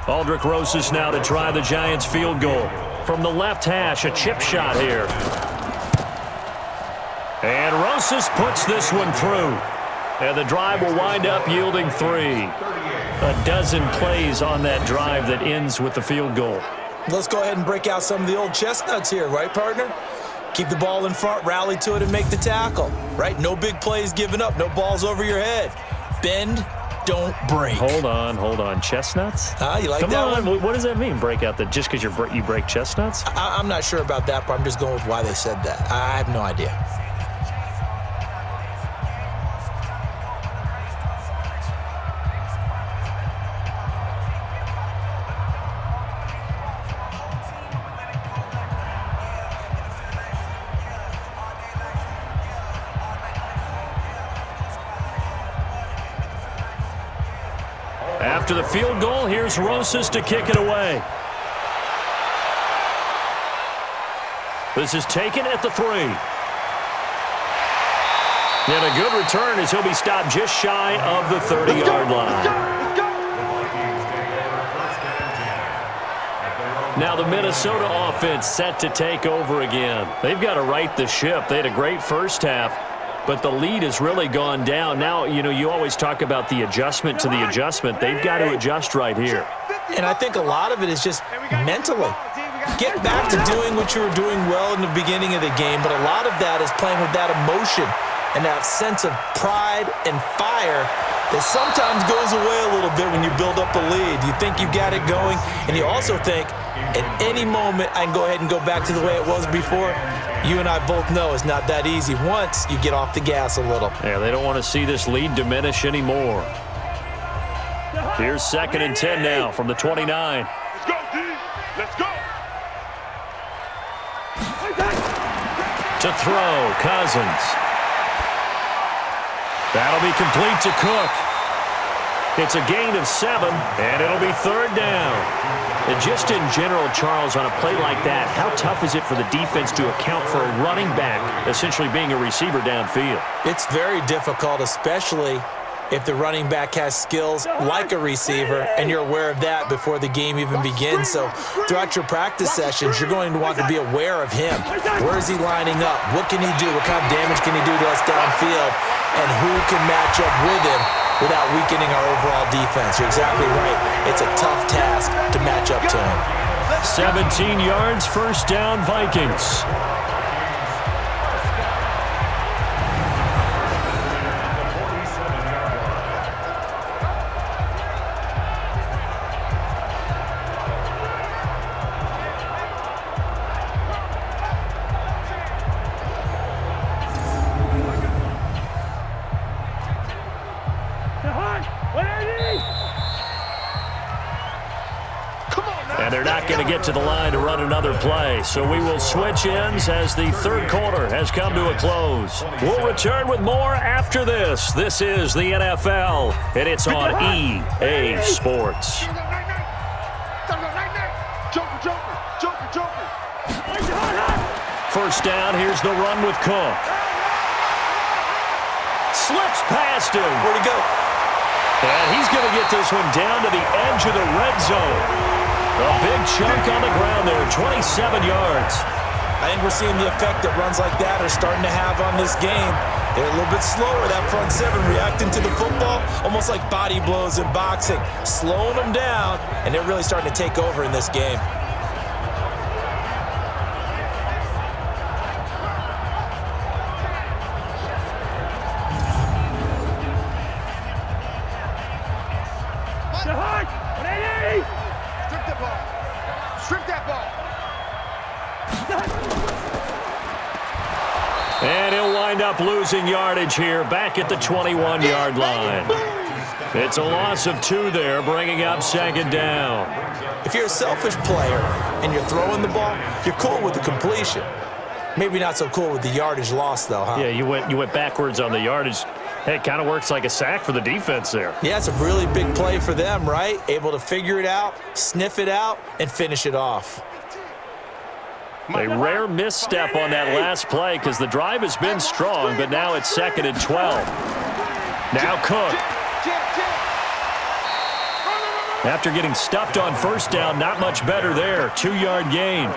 Aldrick Rosas now to try the Giants field goal. From the left hash, a chip shot here. And Rosas puts this one through. And the drive will wind up yielding 3. A dozen plays on that drive that ends with the field goal. Let's go ahead and break out some of the old chestnuts here, right, partner? Keep the ball in front, rally to it, and make the tackle, right? No big plays given up, no balls over your head. Bend, don't break. Hold on. Chestnuts? You like Come that on. one? What does that mean, break out? Just because you break chestnuts? I'm not sure about that, but I'm just going with why they said that. I have no idea. After the field goal, here's Rosas to kick it away. This is taken at the 3. And a good return as he'll be stopped just shy of the 30-yard line. Now the Minnesota offense set to take over again. They've got to right the ship. They had a great first half, but the lead has really gone down. Now, you always talk about the adjustment to the adjustment. They've got to adjust right here. And I think a lot of it is just mentally. Get back to doing what you were doing well in the beginning of the game, but a lot of that is playing with that emotion and that sense of pride and fire that sometimes goes away a little bit when you build up a lead. You think you've got it going, and you also think at any moment I can go ahead and go back to the way it was before. You and I both know it's not that easy once you get off the gas a little. Yeah, they don't want to see this lead diminish anymore. Here's 2nd and 10 now from the 29. Let's go, D. Let's go. To throw, Cousins. That'll be complete to Cook. It's a gain of 7, and it'll be 3rd down. And just in general, Charles, on a play like that, how tough is it for the defense to account for a running back essentially being a receiver downfield? It's very difficult, especially if the running back has skills like a receiver, and you're aware of that before the game even begins. So throughout your practice sessions, you're going to want to be aware of him. Where is he lining up? What can he do? What kind of damage can he do to us downfield? And who can match up with him without weakening our overall defense? You're exactly right. It's a tough task to match up to him. 17 yards, 1st down, Vikings. And they're not going to get to the line to run another play. So we will switch ends as the 3rd quarter has come to a close. We'll return with more after this. This is the NFL, and it's on EA Sports. First down, here's the run with Cook. Slips past him. Where'd he go? And he's going to get this one down to the edge of the red zone. A big chunk on the ground there, 27 yards. I think we're seeing the effect that runs like that are starting to have on this game. They're a little bit slower, that front 7, reacting to the football, almost like body blows in boxing, slowing them down, and they're really starting to take over in this game. And he'll wind up losing yardage here back at the 21-yard line. It's a loss of 2 there, bringing up 2nd down. If you're a selfish player and you're throwing the ball, you're cool with the completion. Maybe not so cool with the yardage loss, though, huh? Yeah, you went backwards on the yardage. Hey, it kind of works like a sack for the defense there. Yeah, it's a really big play for them, right? Able to figure it out, sniff it out, and finish it off. A rare misstep on that last play because the drive has been strong, but now it's 2nd and 12. Now Cook. After getting stuffed on 1st down, not much better there. 2-yard gain.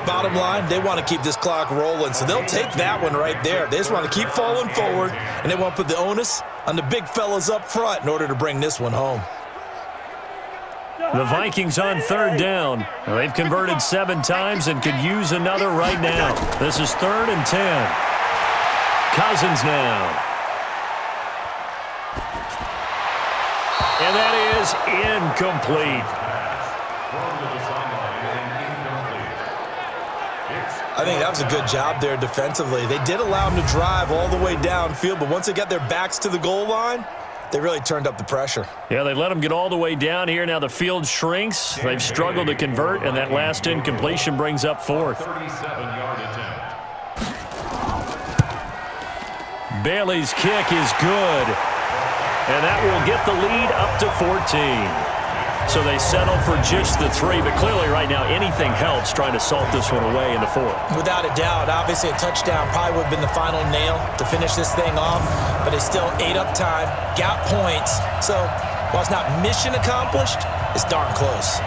Bottom line, they want to keep this clock rolling, so they'll take that one right there. They just want to keep falling forward, and they want to put the onus on the big fellas up front in order to bring this one home. The Vikings on 3rd down. They've converted 7 times and could use another right now. This is 3rd and 10. Cousins now. And that is incomplete. I think that was a good job there defensively. They did allow them to drive all the way downfield, but once they got their backs to the goal line, they really turned up the pressure. Yeah, they let them get all the way down here. Now the field shrinks. They've struggled to convert, and that last incompletion brings up 4th. 37-yard attempt. Bailey's kick is good, and that will get the lead up to 14. So they settle for just the 3, but clearly right now anything helps trying to salt this one away in the 4th. Without a doubt, obviously a touchdown probably would have been the final nail to finish this thing off, but it's still ate up time, got points. So while it's not mission accomplished, it's darn close.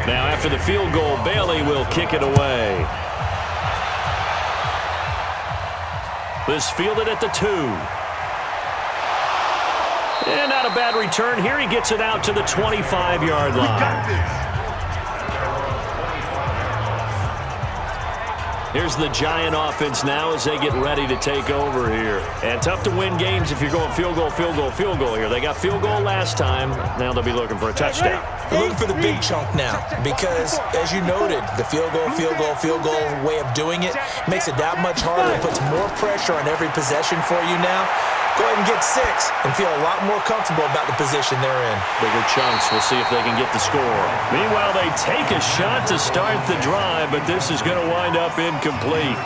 Now after the field goal, Bailey will kick it away. This fielded at the 2. And not a bad return. Here he gets it out to the 25-yard line. Here's the Giant offense now as they get ready to take over here. And tough to win games if you're going field goal, field goal, field goal here. They got field goal last time. Now they'll be looking for a touchdown. They're looking for the big chunk now because, as you noted, the field goal way of doing it makes it that much harder and puts more pressure on every possession for you now. Go ahead and get 6 and feel a lot more comfortable about the position they're in. Bigger chunks. We'll see if they can get the score. Meanwhile, they take a shot to start the drive, but this is going to wind up incomplete.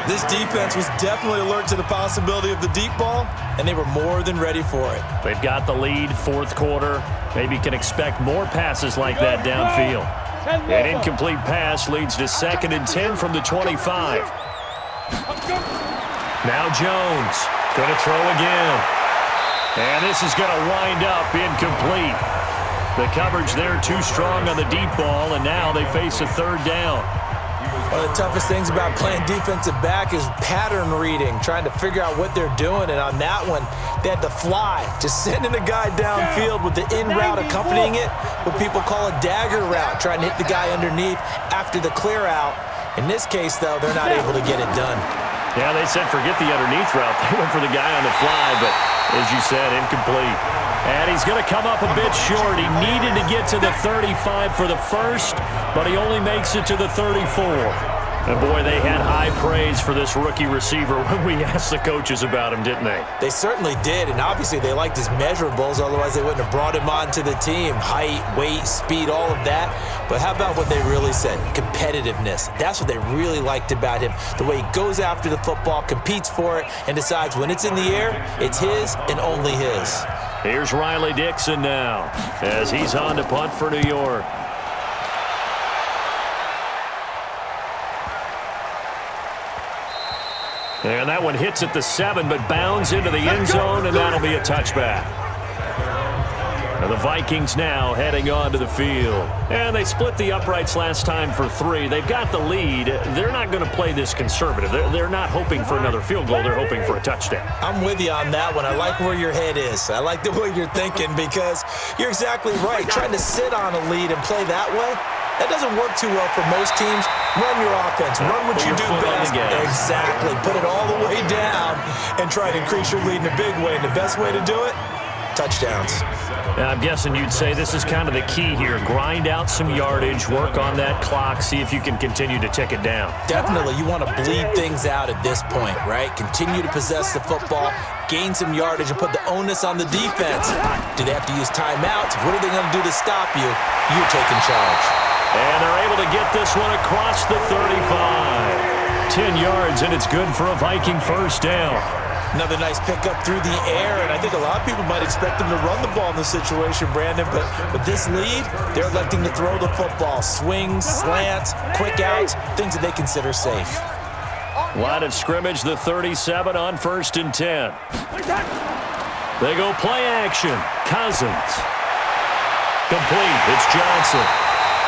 This defense was definitely alert to the possibility of the deep ball, and they were more than ready for it. They've got the lead, fourth quarter. Maybe can expect more passes like that downfield. An incomplete pass leads to 2nd and 10 from the 25. Now Jones. Going to throw again. And this is going to wind up incomplete. The coverage there too strong on the deep ball, and now they face a 3rd down. One of the toughest things about playing defensive back is pattern reading, trying to figure out what they're doing. And on that one, they had to fly, just sending a guy downfield with the in route accompanying it, what people call a dagger route, trying to hit the guy underneath after the clear out. In this case, though, they're not able to get it done. Yeah, they said forget the underneath route. They went for the guy on the fly, but as you said, incomplete. And he's going to come up a bit short. He needed to get to the 35 for the first, but he only makes it to the 34. And, boy, they had high praise for this rookie receiver when we asked the coaches about him, didn't they? They certainly did, and obviously they liked his measurables. Otherwise, they wouldn't have brought him onto the team. Height, weight, speed, all of that. But how about what they really said? Competitiveness. That's what they really liked about him. The way he goes after the football, competes for it, and decides when it's in the air, it's his and only his. Here's Riley Dixon now as he's on to punt for New York. And that one hits at the 7, but bounds into the end zone, and that'll be a touchback. And the Vikings now heading onto the field. And they split the uprights last time for 3. They've got the lead. They're not going to play this conservative. They're not hoping for another field goal. They're hoping for a touchdown. I'm with you on that one. I like where your head is. I like the way you're thinking because you're exactly right. Trying to sit on a lead and play that way, that doesn't work too well for most teams. Run your offense. Run what you do best. Exactly. Put it all the way down and try to increase your lead in a big way. And the best way to do it, touchdowns. I'm guessing you'd say this is kind of the key here. Grind out some yardage, work on that clock, see if you can continue to tick it down. Definitely. You want to bleed things out at this point, right? Continue to possess the football, gain some yardage, and put the onus on the defense. Do they have to use timeouts? What are they going to do to stop you? You're taking charge. And they're able to get this one across the 35. 10 yards, and it's good for a Viking first down. Another nice pickup through the air, and I think a lot of people might expect them to run the ball in this situation, Brandon, but with this lead, they're electing to throw the football. Swings, slants, quick outs, things that they consider safe. Line of scrimmage, the 37 on 1st and 10. They go play action. Cousins. Complete. It's Johnson.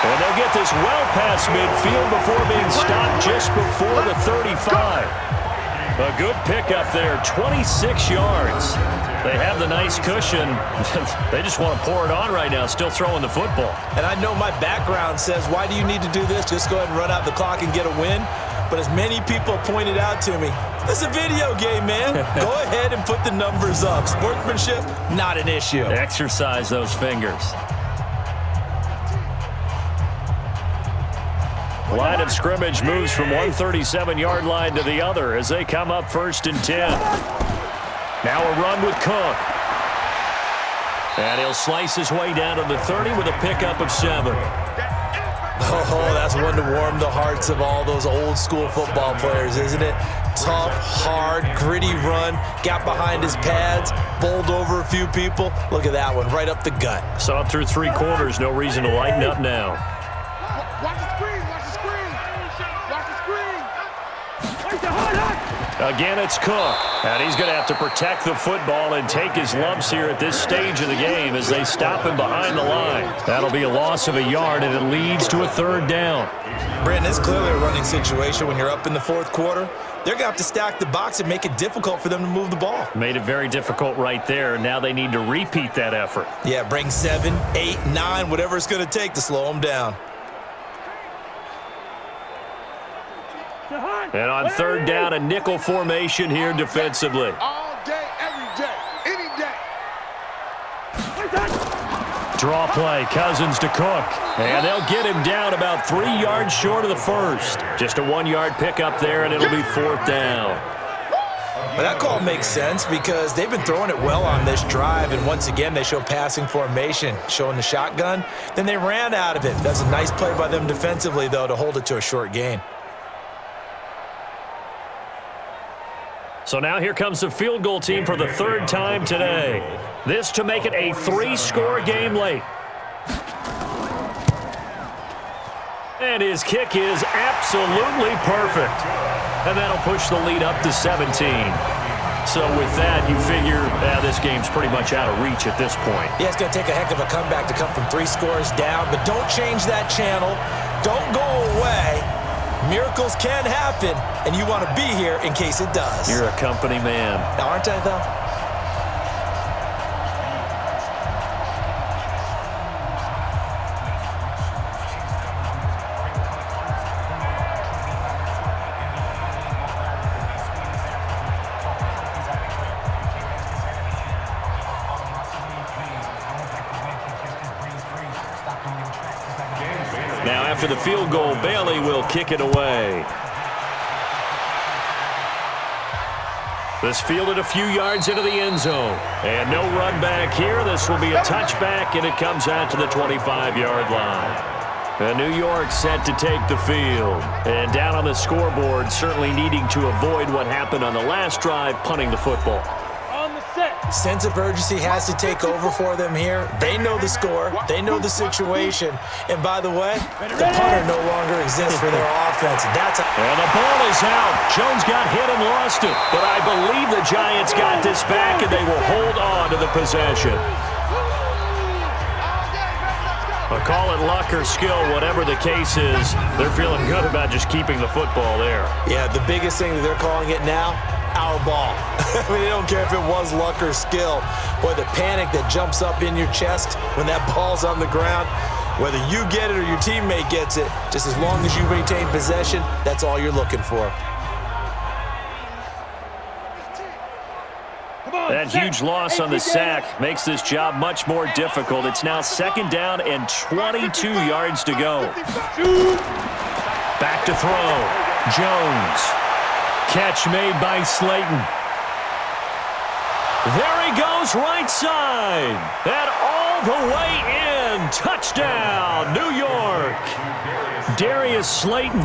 And they'll get this well past midfield before being stopped just before the 35. A good pickup there, 26 yards. They have the nice cushion. They just want to pour it on right now, still throwing the football. And I know my background says, why do you need to do this? Just go ahead and run out the clock and get a win. But as many people pointed out to me, this is a video game, man. Go ahead and put the numbers up. Sportsmanship, not an issue. Exercise those fingers. Line of scrimmage moves from one 37-yard line to the other as they come up 1st and 10. Now a run with Cook. And he'll slice his way down to the 30 with a pickup of 7. Oh, that's one to warm the hearts of all those old school football players, isn't it? Tough, hard, gritty run, got behind his pads, bowled over a few people. Look at that one, right up the gut. Saw it through 3 quarters, no reason to lighten up now. Watch the screen, watch the screen. Watch the screen. Again, it's Cook. And he's going to have to protect the football and take his lumps here at this stage of the game as they stop him behind the line. That'll be a loss of a yard, and it leads to a 3rd down. Brandon, it's clearly a running situation when you're up in the 4th quarter. They're going to have to stack the box and make it difficult for them to move the ball. Made it very difficult right there. Now they need to repeat that effort. Yeah, bring 7, 8, 9, whatever it's going to take to slow them down. And on third down, a nickel formation here defensively. All day, every day, any day. Draw play, Cousins to Cook. And they'll get him down about 3 yards short of the first. Just a 1-yard pickup there, and it'll be fourth down. But that call makes sense because they've been throwing it well on this drive, and once again they show passing formation, showing the shotgun. Then they ran out of it. That's a nice play by them defensively, though, to hold it to a short gain. So now here comes the field goal team for the third time today. This to make it a 3-score game late. And his kick is absolutely perfect. And that'll push the lead up to 17. So with that, you figure this game's pretty much out of reach at this point. Yeah, it's going to take a heck of a comeback to come from 3 scores down, but don't change that channel. Don't go away. Miracles can happen, and you want to be here in case it does. You're a company man. Aren't I, though? Now after the field goal, Bailey will kick it away. This fielded a few yards into the end zone. And no run back here. This will be a touchback, and it comes out to the 25-yard line. And New York set to take the field. And down on the scoreboard, certainly needing to avoid what happened on the last drive, punting the football. Sense of urgency has to take over for them here. They know the score. They know the situation. And by the way, the punter no longer exists for their offense. And the ball is out. Jones got hit and lost it. But I believe the Giants got this back, and they will hold on to the possession. I'll call it luck or skill, whatever the case is. They're feeling good about just keeping the football there. Yeah, the biggest thing that they're calling it now, our ball. I mean, they don't care if it was luck or skill. Boy, the panic that jumps up in your chest when that ball's on the ground, whether you get it or your teammate gets it, just as long as you maintain possession, that's all you're looking for. That huge loss on the sack makes this job much more difficult. It's now second down and 22 yards to go. Back to throw. Jones. Catch made by Slayton. There he goes, right side. And all the way in. Touchdown, New York. Darius Slayton,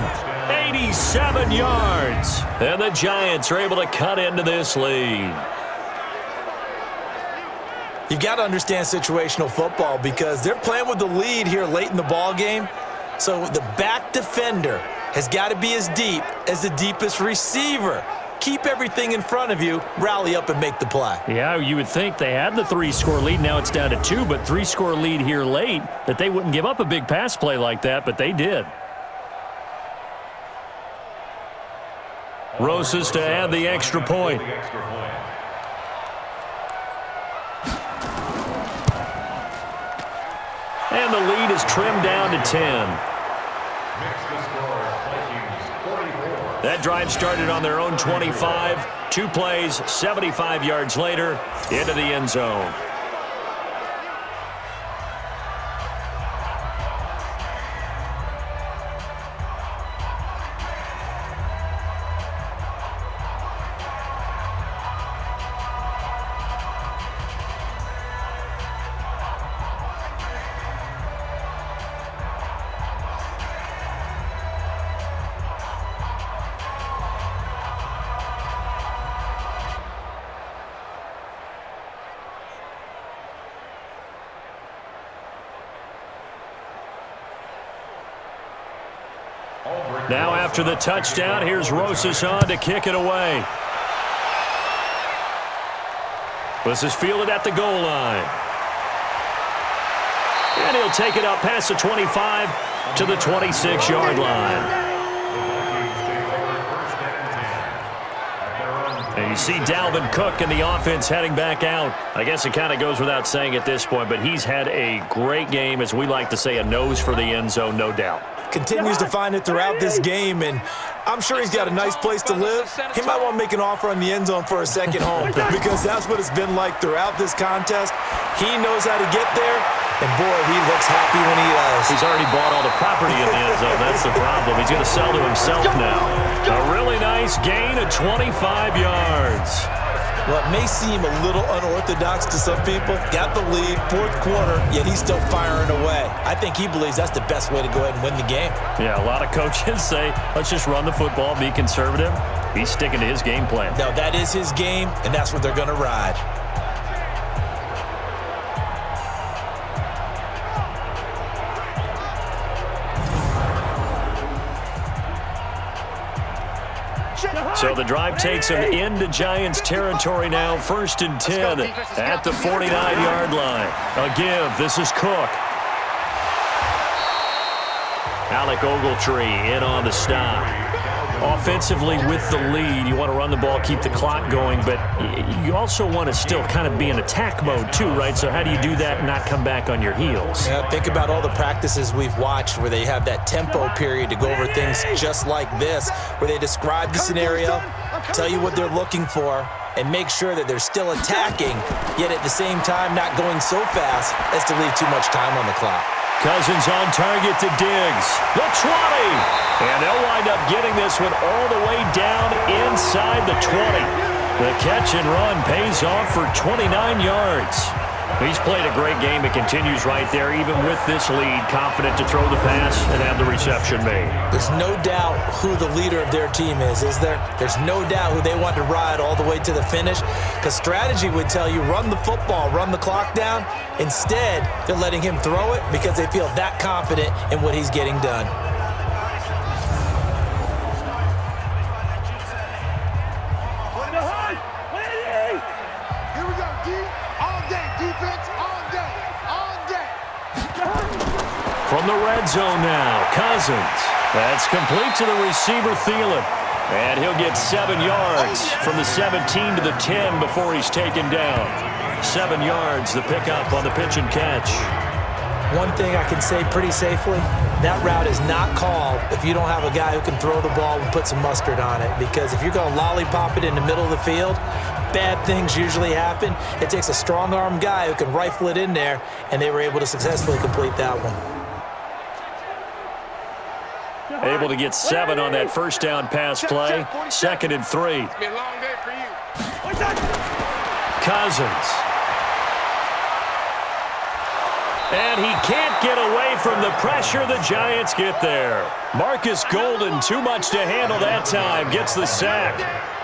87 yards. And the Giants are able to cut into this lead. You've got to understand situational football because they're playing with the lead here late in the ball game. So the back defender has got to be as deep as the deepest receiver. Keep everything in front of you, rally up and make the play. Yeah, you would think they had the 3-score lead. Now it's down to 2, but 3-score lead here late, that they wouldn't give up a big pass play like that, but they did. Rosas to add the extra point. And the lead is trimmed down to 10. That drive started on their own 25. 2 plays, 75 yards later, into the end zone. Now after the touchdown, here's Rosas on to kick it away. This is fielded at the goal line. And he'll take it up past the 25 to the 26-yard line. And you see Dalvin Cook and the offense heading back out. I guess it kind of goes without saying at this point, but he's had a great game, as we like to say, a nose for the end zone, no doubt. Continues to find it throughout this game, and I'm sure he's got a nice place to live. He might want to make an offer on the end zone for a second home because that's what it's been like throughout this contest. He knows how to get there, and boy, he looks happy when he does. He's already bought all the property in the end zone. That's the problem. He's going to sell to himself now. A really nice gain of 25 yards. Well, it may seem a little unorthodox to some people. Got the lead, fourth quarter, yet he's still firing away. I think he believes that's the best way to go ahead and win the game. Yeah, a lot of coaches say, let's just run the football, be conservative. He's sticking to his game plan. No, that is his game, and that's what they're going to ride. So the drive takes him into Giants territory now, 1st and 10 at the 49-yard line. A give. This is Cook. Alec Ogletree in on the stop. Offensively with the lead, you want to run the ball, keep the clock going, but you also want to still kind of be in attack mode too, right? So how do you do that and not come back on your heels? Yeah, think about all the practices we've watched where they have that tempo period to go over things just like this, where they describe the scenario, tell you what they're looking for, and make sure that they're still attacking, yet at the same time not going so fast as to leave too much time on the clock. Cousins on target to Diggs. The 20. And they'll wind up getting this one all the way down inside the 20. The catch and run pays off for 29 yards. He's played a great game. It continues right there, even with this lead, confident to throw the pass and have the reception made. There's no doubt who the leader of their team is there? There's no doubt who they want to ride all the way to the finish, because strategy would tell you run the football, run the clock down. Instead, they're letting him throw it because they feel that confident in what he's getting done. Here we go, D. All day, defense, all day, all day. From the red zone now, Cousins. That's complete to the receiver, Thielen. And he'll get 7 yards from the 17 to the 10 before he's taken down. 7 yards, the pickup on the pitch and catch. One thing I can say pretty safely, that route is not called if you don't have a guy who can throw the ball and put some mustard on it. Because if you're going to lollipop it in the middle of the field, bad things usually happen. It takes a strong-arm guy who can rifle it in there, and they were able to successfully complete that one. Able to get 7 on that first down pass play. 2nd and 3. It's been a long day for you. Cousins. And he can't get away from the pressure. The Giants get there. Marcus Golden, too much to handle that time, gets the sack.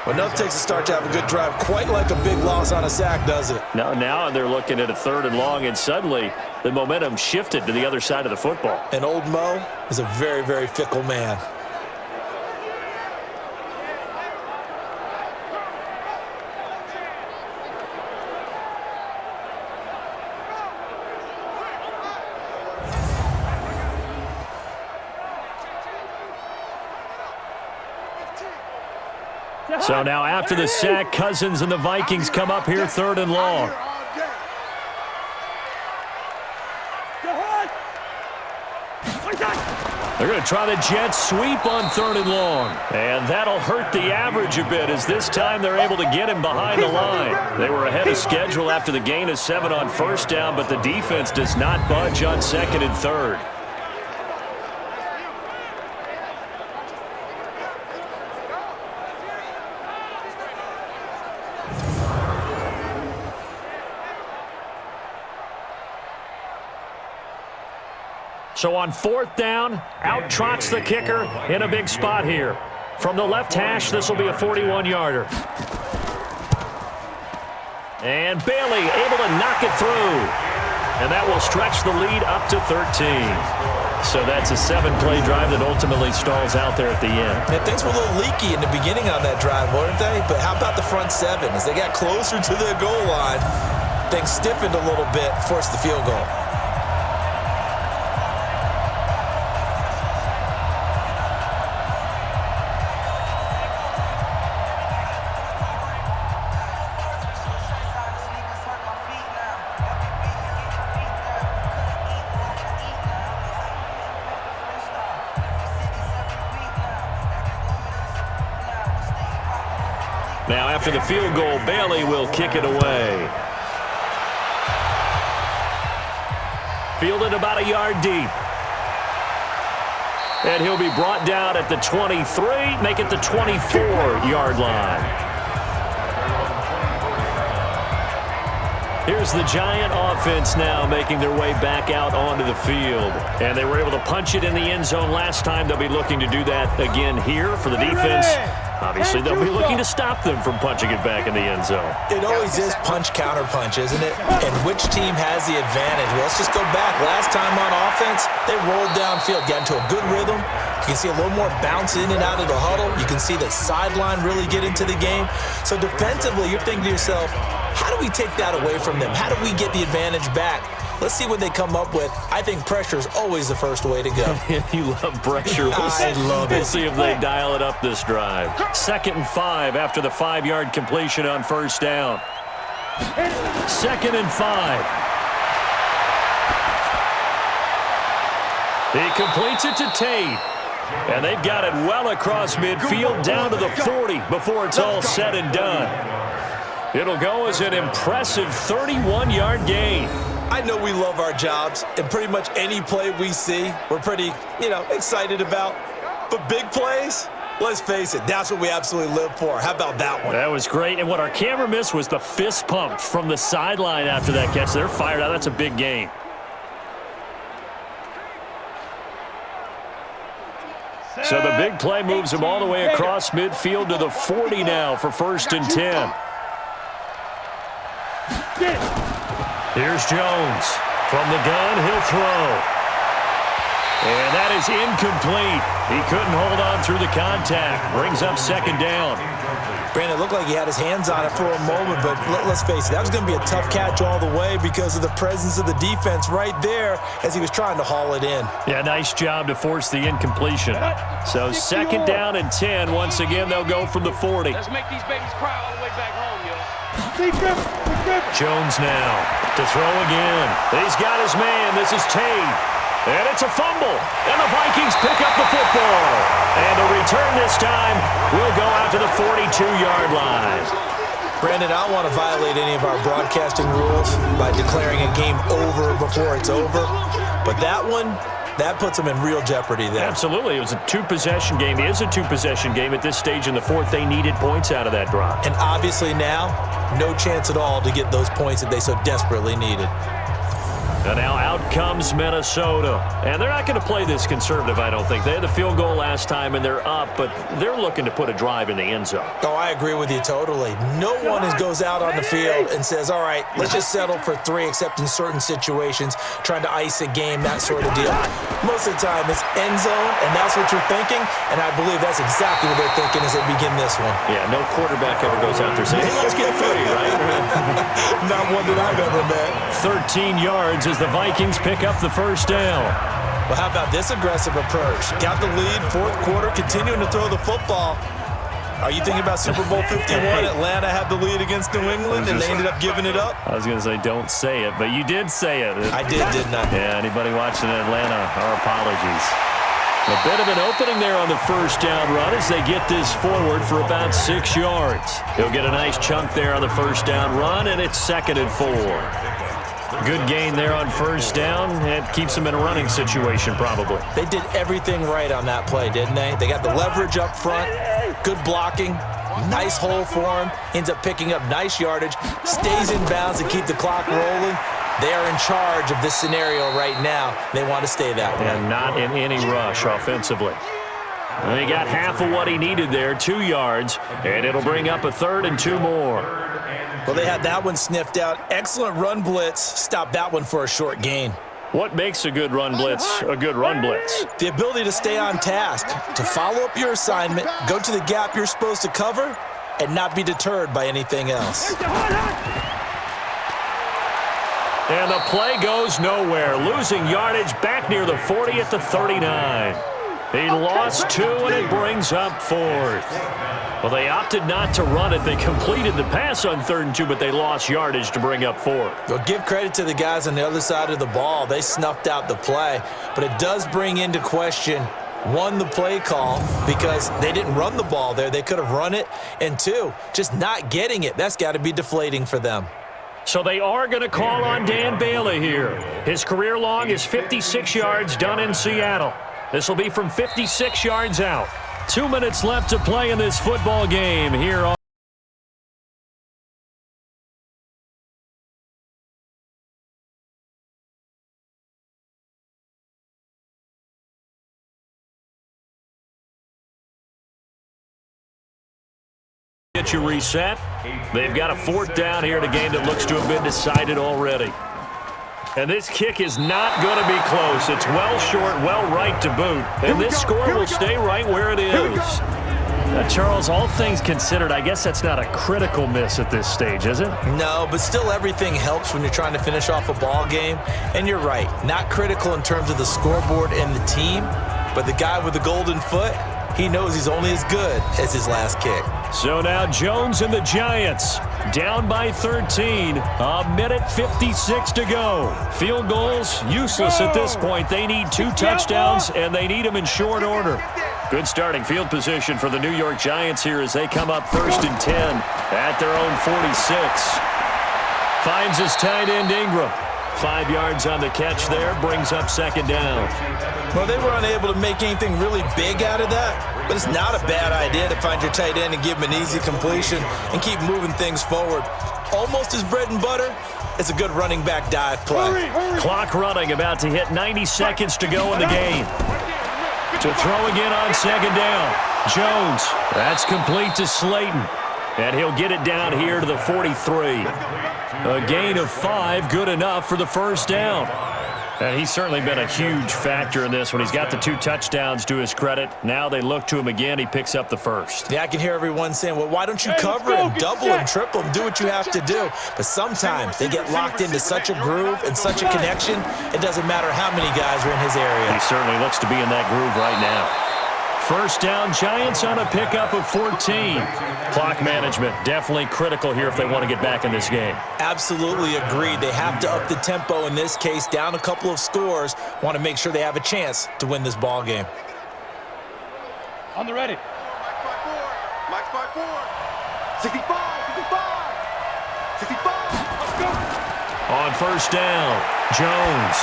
Well, enough takes a start to have a good drive. Quite like a big loss on a sack, does it? Now they're looking at a 3rd and long, and suddenly the momentum shifted to the other side of the football. And old Mo is a very, very fickle man. So now after the sack, Cousins and the Vikings come up here 3rd and long. They're going to try the jet sweep on 3rd and long. And that'll hurt the average a bit, as this time they're able to get him behind the line. They were ahead of schedule after the gain of 7 on 1st down, but the defense does not budge on 2nd and 3rd. So on 4th down, out trots the kicker in a big spot here. From the left hash, this will be a 41-yarder. And Bailey able to knock it through. And that will stretch the lead up to 13. So that's a 7-play drive that ultimately stalls out there at the end. And things were a little leaky in the beginning on that drive, weren't they? But how about the front 7? As they got closer to the goal line, things stiffened a little bit, forced the field goal. Now, after the field goal, Bailey will kick it away. Fielded about a yard deep. And he'll be brought down at the 23, make it the 24-yard line. Here's the Giant offense now making their way back out onto the field. And they were able to punch it in the end zone last time. They'll be looking to do that again here for the defense. Obviously, they'll be looking to stop them from punching it back in the end zone. It always is punch-counter-punch, isn't it? And which team has the advantage? Well, let's just go back. Last time on offense, they rolled downfield, got into a good rhythm. You can see a little more bounce in and out of the huddle. You can see the sideline really get into the game. So defensively, you're thinking to yourself, how do we take that away from them? How do we get the advantage back? Let's see what they come up with. I think pressure is always the first way to go. You love pressure. I love it. We'll see if they dial it up this drive. 2nd and 5 after the 5-yard completion on first down. 2nd and 5. He completes it to Tate. And they've got it well across midfield down to the 40 before it's all said and done. It'll go as an impressive 31-yard gain. I know we love our jobs, and pretty much any play we see, we're pretty, excited about. But big plays, let's face it, that's what we absolutely live for. How about that one? That was great, and what our camera missed was the fist pump from the sideline after that catch. They're fired out. That's a big gain. So the big play moves him all the way across midfield to the 40 now for 1st and 10. Here's Jones. From the gun, he'll throw. And that is incomplete. He couldn't hold on through the contact. Brings up 2nd down. Brandon, it looked like he had his hands on it for a moment, but let's face it, that was going to be a tough catch all the way because of the presence of the defense right there as he was trying to haul it in. Yeah, nice job to force the incompletion. So 2nd down and 10. Once again, they'll go from the 40. Let's make these babies cry all the way back home, yo. Jones now to throw again. He's got his man. This is Tate. And it's a fumble. And the Vikings pick up the football. And the return this time will go out to the 42-yard line. Brandon, I don't want to violate any of our broadcasting rules by declaring a game over before it's over. But that one, that puts them in real jeopardy there. Absolutely. It was a 2-possession game. It is a 2-possession game at this stage in the 4th. They needed points out of that drive. And obviously now, no chance at all to get those points that they so desperately needed. And now out comes Minnesota. And they're not going to play this conservative, I don't think. They had the field goal last time, and they're up, but they're looking to put a drive in the end zone. Oh, I agree with you totally. No one goes out on the field and says, all right, let's just settle for 3, except in certain situations, trying to ice a game, that sort of deal. Most of the time, it's end zone, and that's what you're thinking, and I believe that's exactly what they're thinking as they begin this one. Yeah, no quarterback ever goes out there saying, hey, let's get 3, right? Not one that I've ever met. 13 yards as the Vikings pick up the 1st down. Well, how about this aggressive approach? Got the lead, 4th quarter, continuing to throw the football. Are you thinking about Super Bowl 51? Atlanta had the lead against New England, and they ended up giving it up? I was going to say, don't say it, but you did say it. I did, didn't I? Yeah, anybody watching in Atlanta, our apologies. A bit of an opening there on the 1st down run as they get this forward for about 6 yards. He'll get a nice chunk there on the 1st down run, and it's 2nd and 4. Good gain there on 1st down. It keeps them in a running situation, probably. They did everything right on that play, didn't they? They got the leverage up front, good blocking, nice hole for him, ends up picking up nice yardage, stays in bounds to keep the clock rolling. They are in charge of this scenario right now. They want to stay that way. And not in any rush offensively. And he got half of what he needed there, 2 yards, and it'll bring up a 3rd and 2 more. Well, they had that one sniffed out. Excellent run blitz. Stopped that one for a short gain. What makes a good run blitz a good run blitz? The ability to stay on task, to follow up your assignment, go to the gap you're supposed to cover, and not be deterred by anything else. And the play goes nowhere. Losing yardage back near the 40 at the 39. He lost 2, and it brings up 4th. Well, they opted not to run it. They completed the pass on 3rd and 2, but they lost yardage to bring up 4th. Well, give credit to the guys on the other side of the ball. They snuffed out the play. But it does bring into question One, the play call, because they didn't run the ball there. They could have run it. And two, just not getting it. That's got to be deflating for them. So they are going to call on Dan Bailey here. His career long is 56 yards done in Seattle. This will be from 56 yards out. 2 minutes left to play in this football game here on get you reset. They've got a 4th down here in a game that looks to have been decided already. And this kick is not going to be close. It's well short, well right to boot. And this score will stay right where it is. Charles, all things considered, I guess that's not a critical miss at this stage, is it? No, but still everything helps when you're trying to finish off a ball game. And you're right, not critical in terms of the scoreboard and the team, but the guy with the golden foot, he knows he's only as good as his last kick. So now Jones and the Giants down by 13. A minute 56 to go. Field goals useless at this point. They need 2 touchdowns, and they need them in short order. Good starting field position for the New York Giants here as they come up 1st and 10 at their own 46. Finds his tight end Ingram. 5 yards on the catch there, brings up 2nd down. Well, they were unable to make anything really big out of that, but it's not a bad idea to find your tight end and give him an easy completion and keep moving things forward. Almost his bread and butter. It's a good running back dive play. Clock running, about to hit 90 seconds to go in the game. To throw again on 2nd down. Jones, that's complete to Slayton. And he'll get it down here to the 43. A gain of 5, good enough for the 1st down. And he's certainly been a huge factor in this when he's got the 2 touchdowns to his credit. Now they look to him again. He picks up the 1st. Yeah, I can hear everyone saying, well, why don't you cover him, double him, triple him, do what you have to do. But sometimes they get locked into such a groove and such a connection, it doesn't matter how many guys are in his area. He certainly looks to be in that groove right now. 1st down, Giants on a pickup of 14. Clock management definitely critical here if they want to get back in this game. Absolutely agreed. They have to up the tempo in this case, down a couple of scores. Want to make sure they have a chance to win this ball game. On the ready. Max by 4. 65. 65. Let's go. On 1st down, Jones.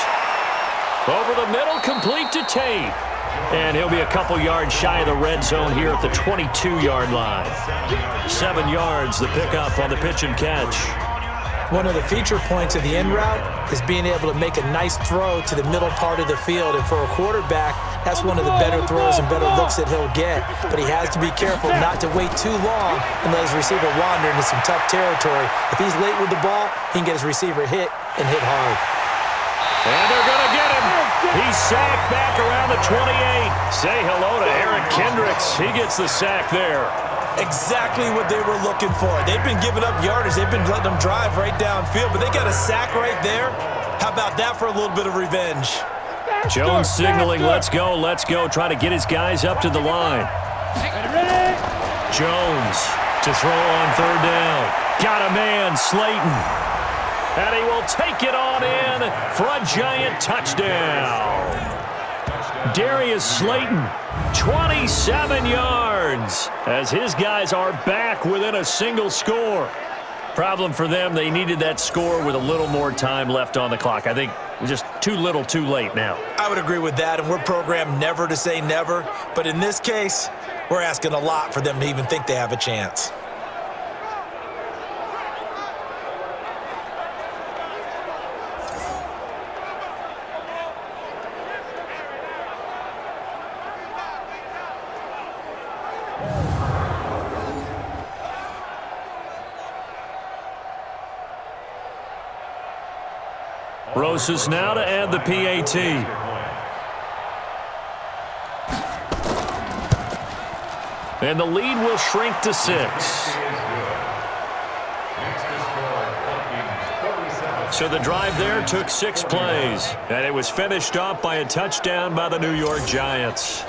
Over the middle, complete to Tate. And he'll be a couple yards shy of the red zone here at the 22-yard line. 7 yards, the pickup on the pitch and catch. One of the feature points of the end route is being able to make a nice throw to the middle part of the field. And for a quarterback, that's one of the better throws and better looks that he'll get. But he has to be careful not to wait too long and let his receiver wander into some tough territory. If he's late with the ball, he can get his receiver hit and hit hard. And they're going to get him. He's sacked back around the 28. Say hello to Eric Kendricks. He gets the sack there. Exactly what they were looking for. They've been giving up yardage. They've been letting them drive right downfield, but they got a sack right there. How about that for a little bit of revenge? Jones signaling, let's go, trying to get his guys up to the line. Jones to throw on 3rd down. Got a man, Slayton. And he will take it on in for a Giant touchdown. Darius Slayton, 27 yards, as his guys are back within a single score. Problem for them, they needed that score with a little more time left on the clock. I think just too little, too late now. I would agree with that, and we're programmed never to say never. But in this case, we're asking a lot for them to even think they have a chance. Rosas now to add the PAT. And the lead will shrink to 6. So the drive there took 6 plays, and it was finished off by a touchdown by the New York Giants.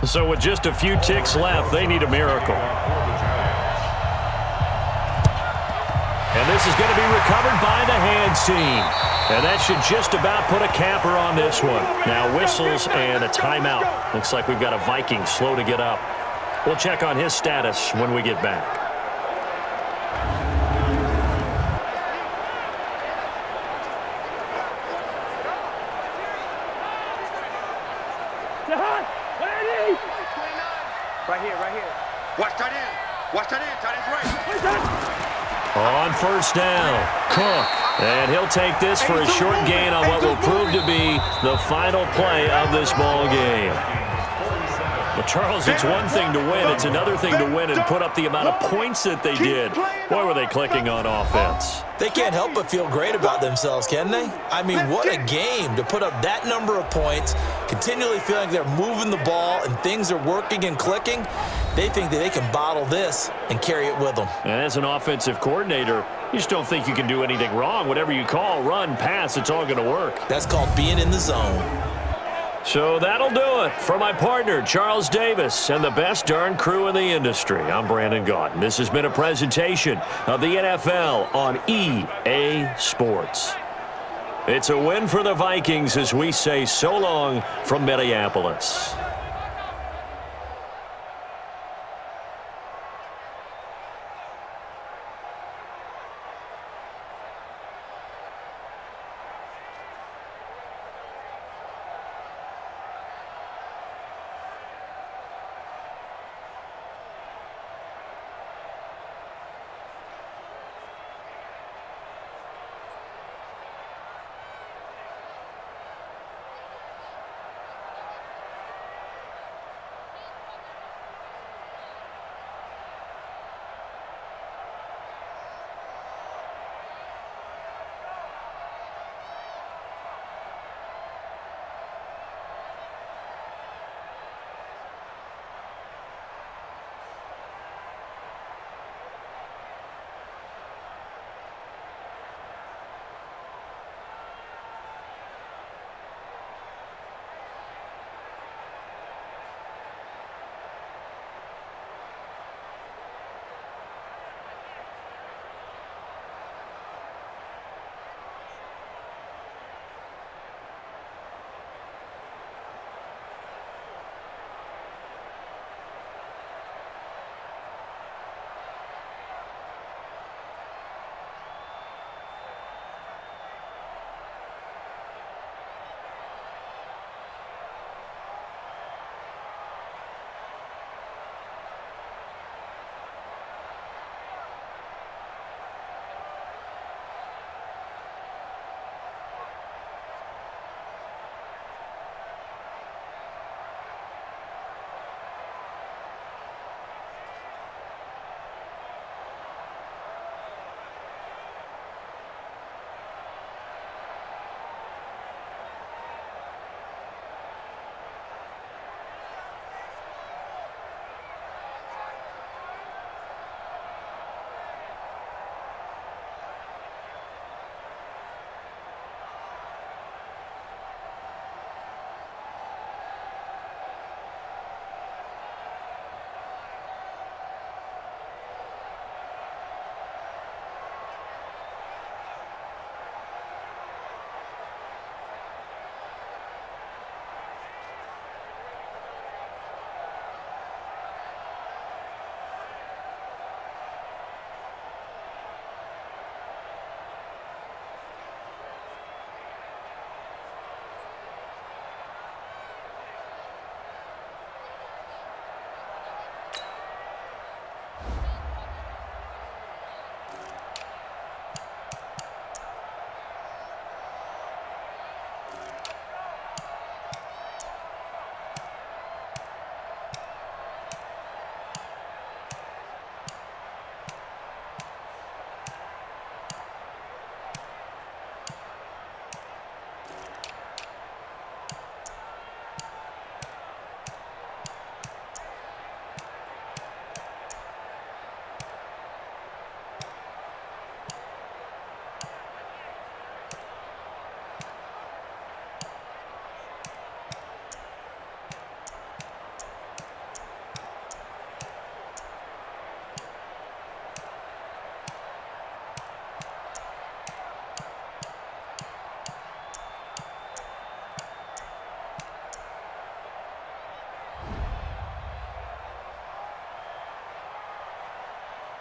So with just a few ticks left, they need a miracle. And this is going to be recovered by the hands team. And that should just about put a capper on this one. Now whistles and a timeout. Looks like we've got a Viking slow to get up. We'll check on his status when we get back. Right here. Watch tight end. Tight end's right. On first down, Cook. And he'll take this for a short gain on what will prove to be the final play of this ball game. Well, Charles, it's one thing to win. It's another thing to win and put up the amount of points that they did. Boy, were they clicking on offense. They can't help but feel great about themselves, can they? I mean, what a game to put up that number of points, continually feeling like they're moving the ball and things are working and clicking. They think that they can bottle this and carry it with them. And as an offensive coordinator, you just don't think you can do anything wrong. Whatever you call, run, pass, it's all going to work. That's called being in the zone. So that'll do it for my partner, Charles Davis, and the best darn crew in the industry. I'm Brandon Gaudin. This has been a presentation of the NFL on EA Sports. It's a win for the Vikings as we say so long from Minneapolis.